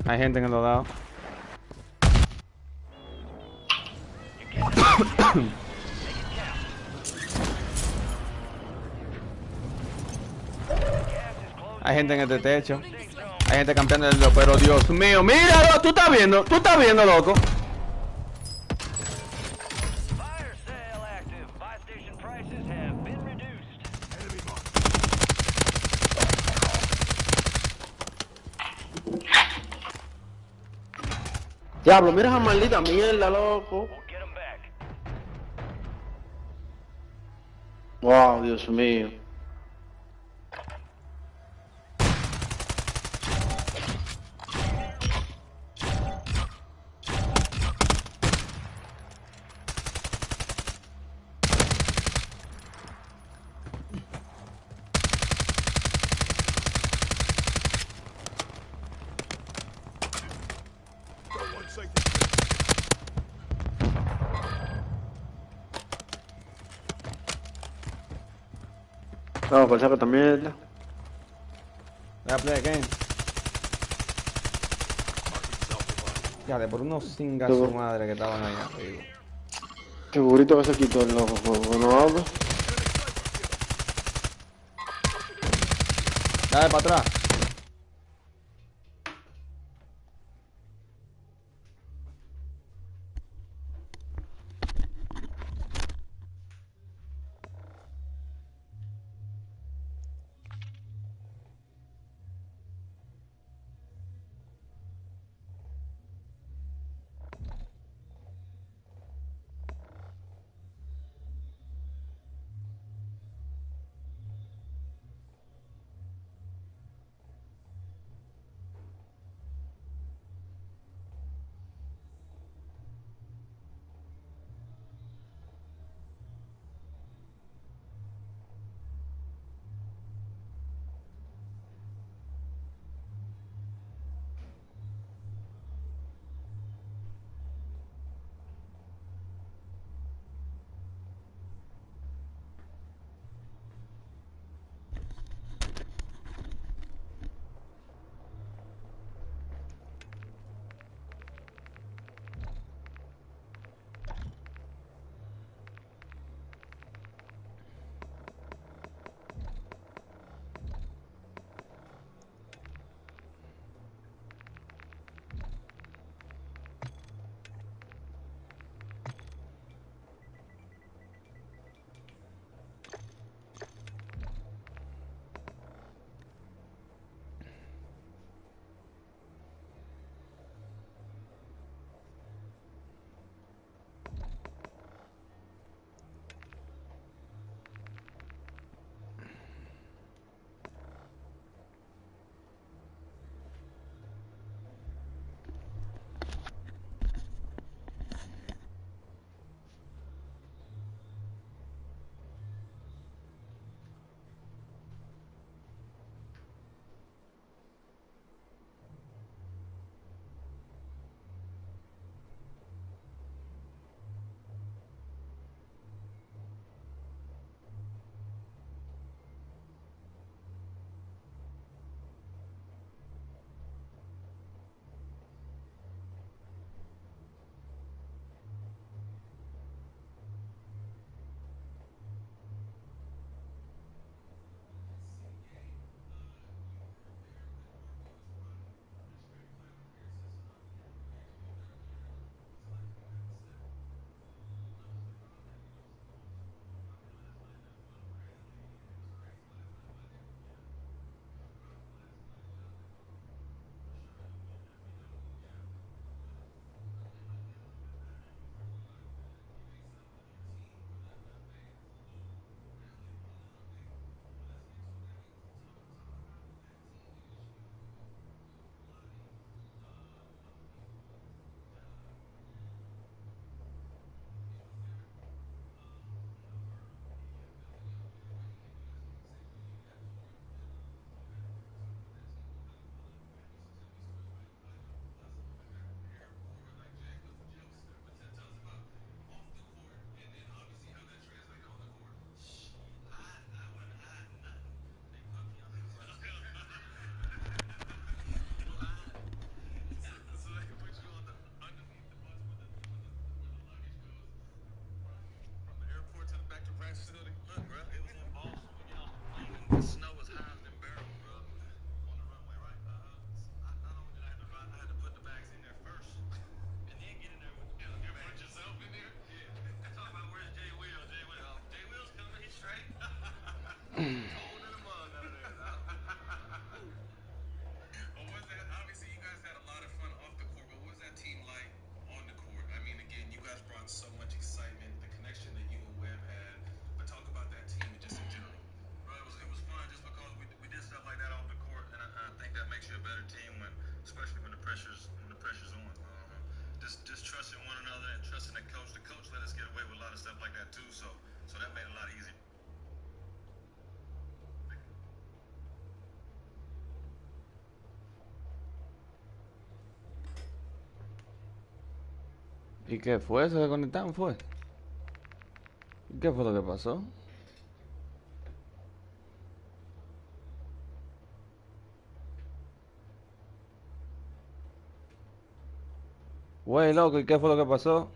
Hay gente en los lados. Hay gente en este techo. Hay gente campeando en el... Pero Dios mío, míralo, tú estás viendo, loco. Fire sale active. Buy station prices have been reduced. Diablo, mira esa maldita mierda, loco. We'll get them back. Wow, Dios mío. Vamos, pensar que esta mierda. Voy a play again. Ya, de por unos cingas su madre que estaban ahí arriba. Segurito que se quitó el loco, no hablo. Dale para atrás. snow was higher than barrel, bro. On the runway, right? Not only did I have to run, I had to put the bags in there first, and then get in there with the bags. You put yourself in there? Yeah. Talk about where's Jay Will? Jay Will's coming. He's straight. Cold in the mug out of there. But was that, obviously you guys had a lot of fun off the court, but what was that team like on the court? I mean, again, you guys brought so much excitement, the connection that you and Webb had, but talk about that team just in general. Bro, it was fun just because we did stuff like that off the court, and I think that makes you a better team when, especially when the pressure's on. Just trusting one another and trusting the coach. The coach let us get away with a lot of stuff like that too, so that made it a lot easier. ¿Y qué fue? ¿Se desconectaron? ¿Fue? ¿Qué fue lo que pasó? Güey, loco, ¿y qué fue lo que pasó?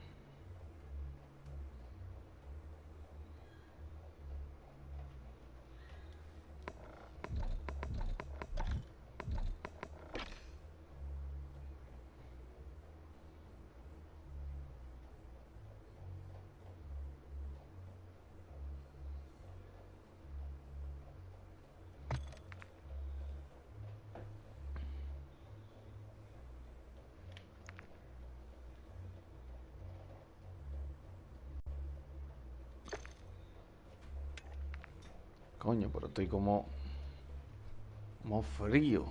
Coño, pero estoy como frío.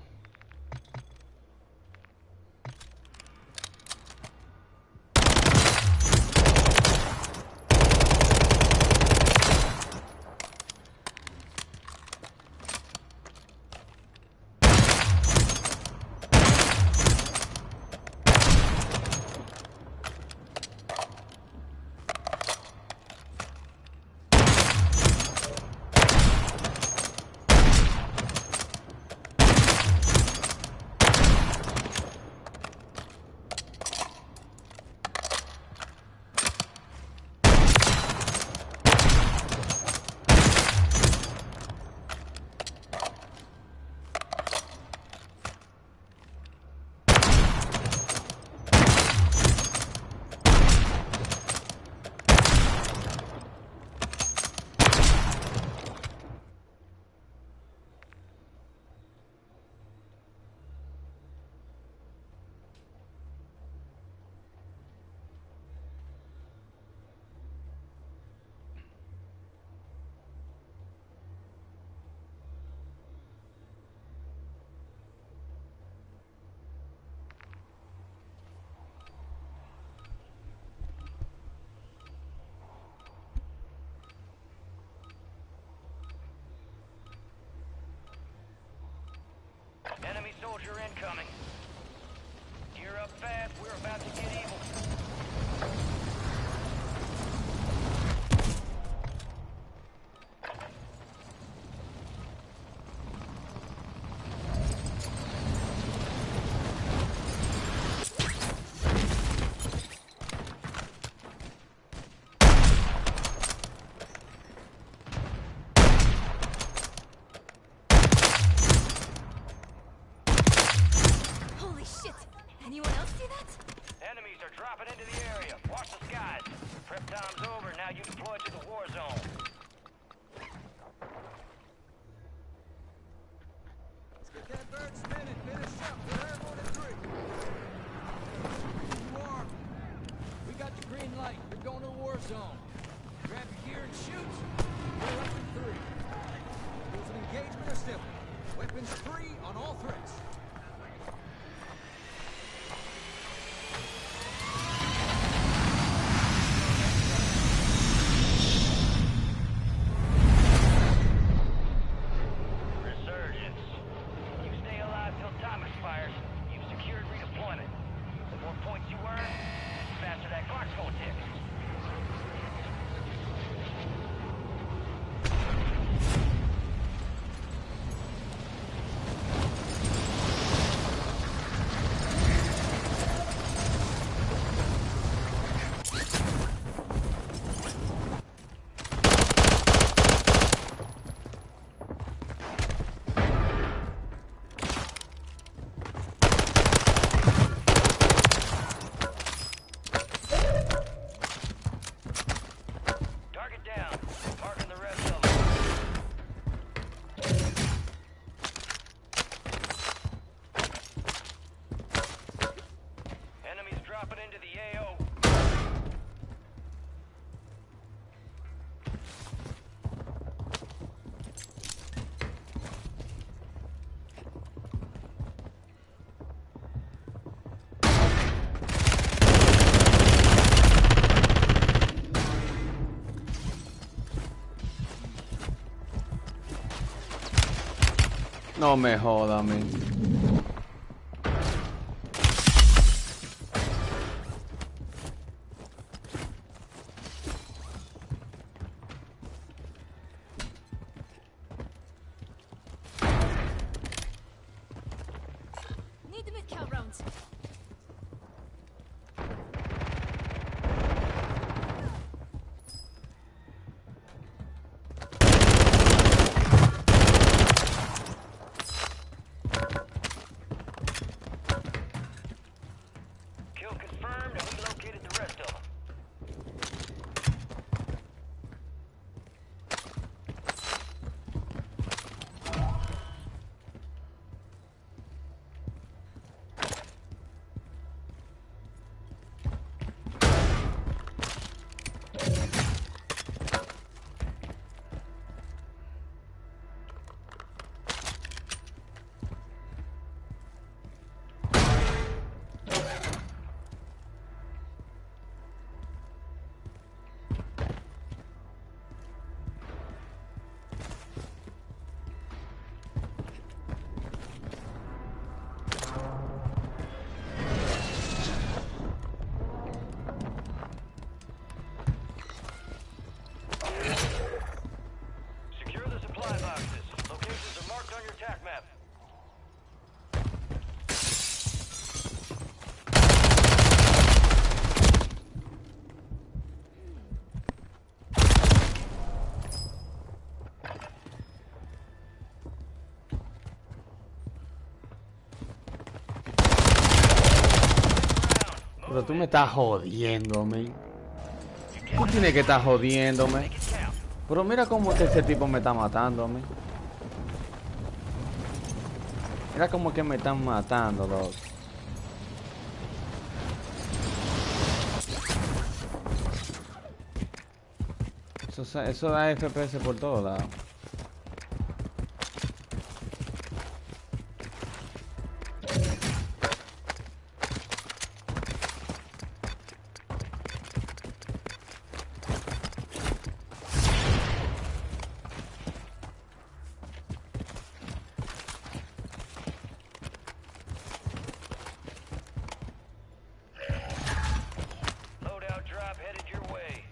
Enemy soldier incoming. Gear up fast, we're about to get evil. Holy shit! Anyone else see that? Enemies are dropping into the area. Watch the skies. Prep time's over, now you deploy to the war zone. Let's get that bird spinning. Finish up. We're airborne at 3. You are. We got the green light. We're going to the war zone. Grab your gear and shoot. We're up in 3. Rules of engagement are simple. Weapons free on all threats. Resurgence. You stay alive No me joda, men. Need the mid-count rounds. Kill confirmed, and we located the rest of them. Secure the supply boxes. Locations are marked on your TAC map. Pero tú me estás jodiendo, men. Tú tienes que estar jodiéndome. Pero mira cómo que ese tipo me está matando, men. Mira cómo que me están matando, loco. Eso da FPS por todos lados. Loadout drop headed your way.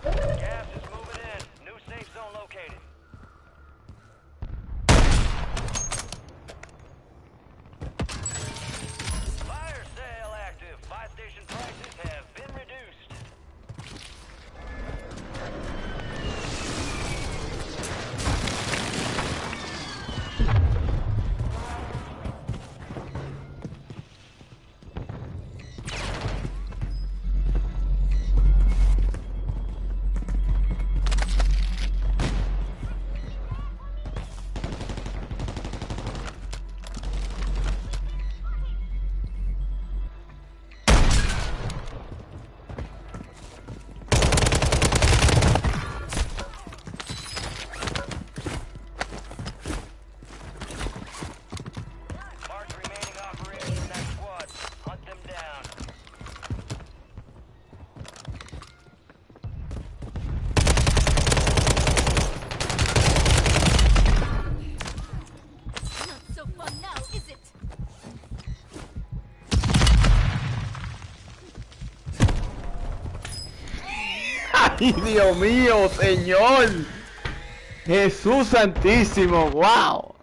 Gas is moving in. New safe zone located. Fire sale active. Buy station prices have been reduced. Mark remaining operators in that squad. Hunt them down. Not so fun now, is it? ¡Ay, Dios mío, señor! Jesús santísimo, wow.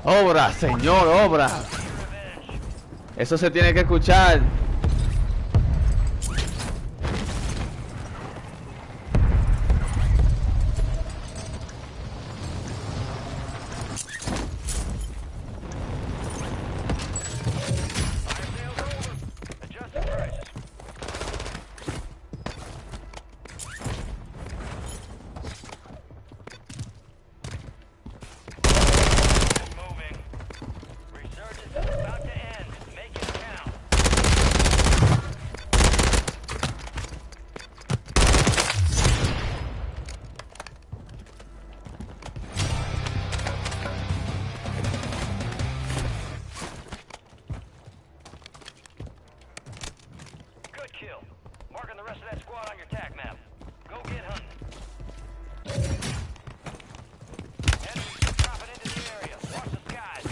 Obra, señor, obra. Eso se tiene que escuchar.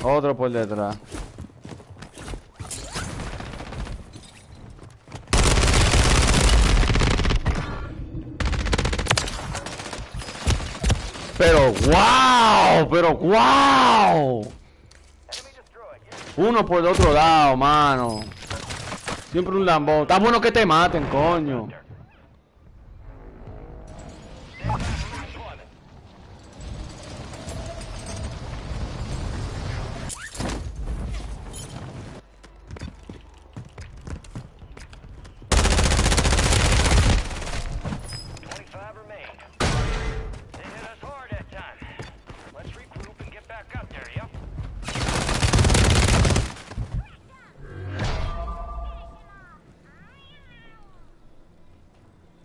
Otro por detrás. Pero wow. Uno por el otro lado, mano. Siempre un lambón. Está bueno que te maten, coño.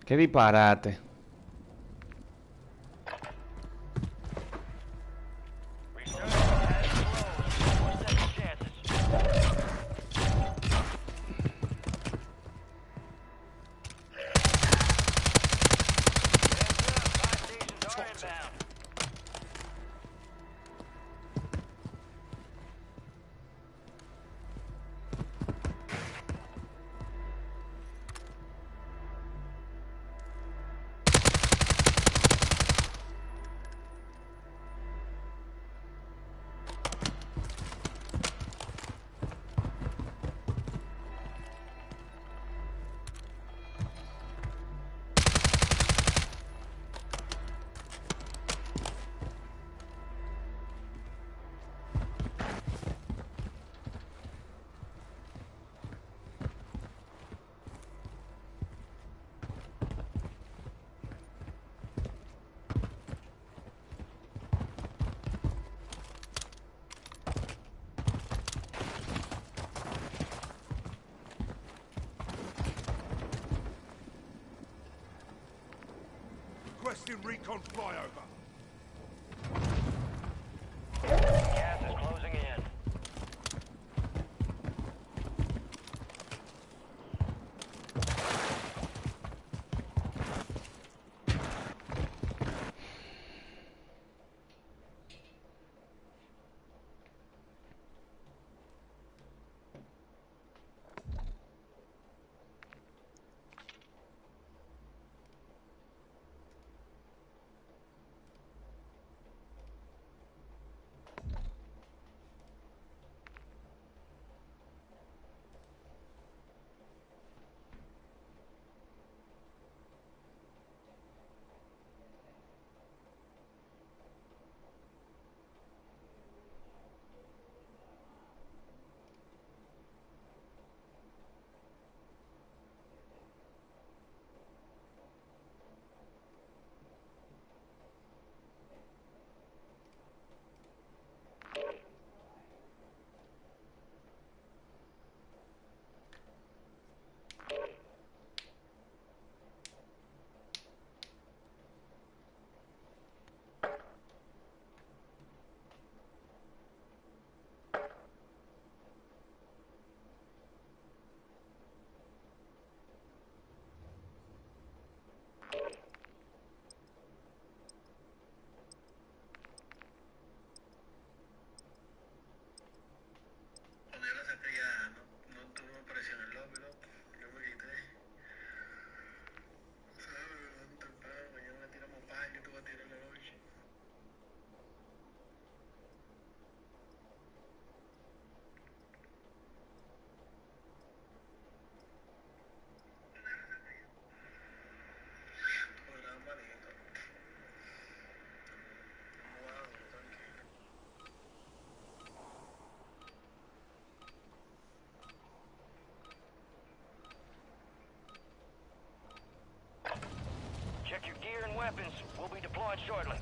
Qué disparate. Requesting recon flyover. Gas is closing in. redeploying shortly.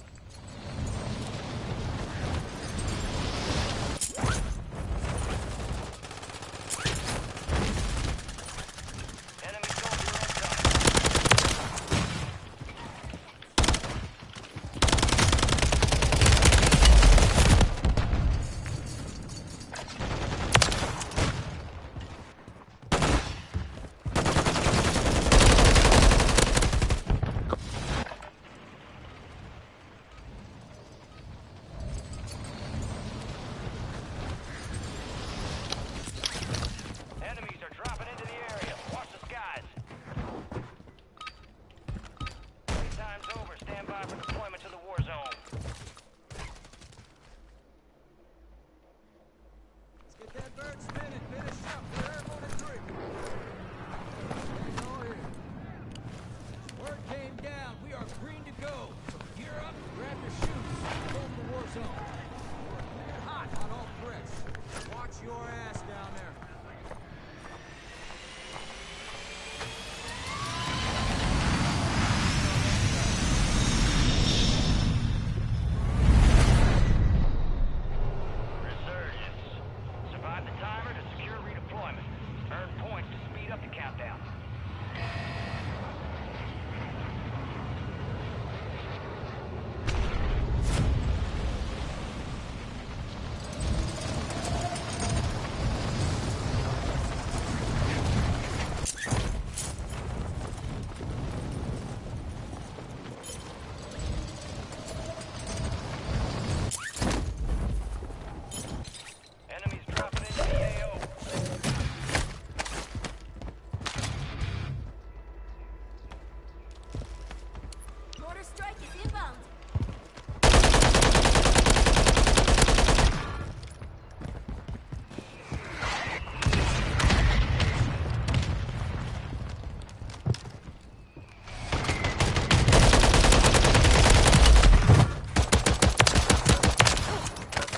Enemy soldier incoming. Enemies are dropping into the area. Watch the skies. Time's over. Stand by for deployment to the war zone. Let's get that bird spinning. Finish up. We're airborne at 3. Hang on here. Word came down. We are green to go. So gear up, grab your shoes. Go to the war zone. We're clear hot on all threats. Watch your ass down there. Resurgence. Survive the timer to secure redeployment. Earn points to speed up the countdown. Enemies dropping into the AO. Mortar strike is inbound.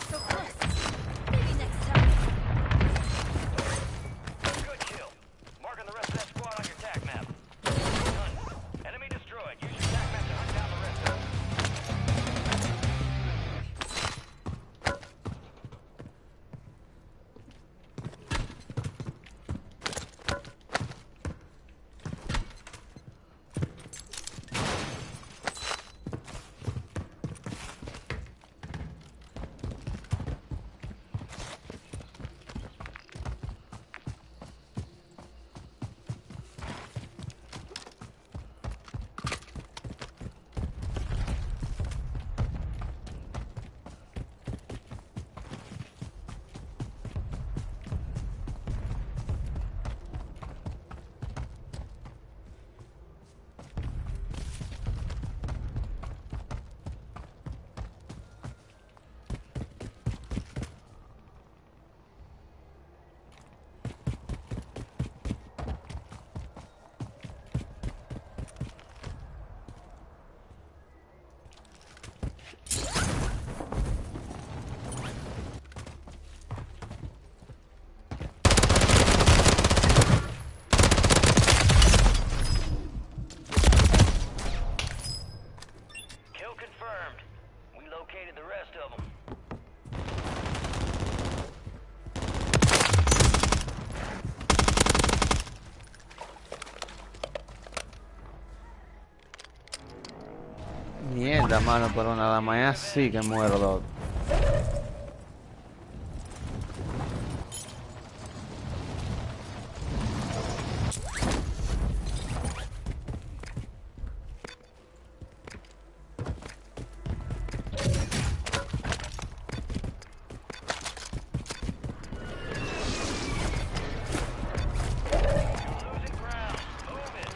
So close. Maybe next time. Good kill. Marking the rest of that squad on your tac map. Done. Enemy destroyed. Use your tac map to hunt down the rest of them. Kill confirmed. We located the rest of them. Mierda, mano, pero nada más es así que muerdo. Losing ground. Move it.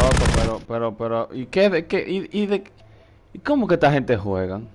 Loco, pero, ¿y qué, y cómo que esta gente juegan?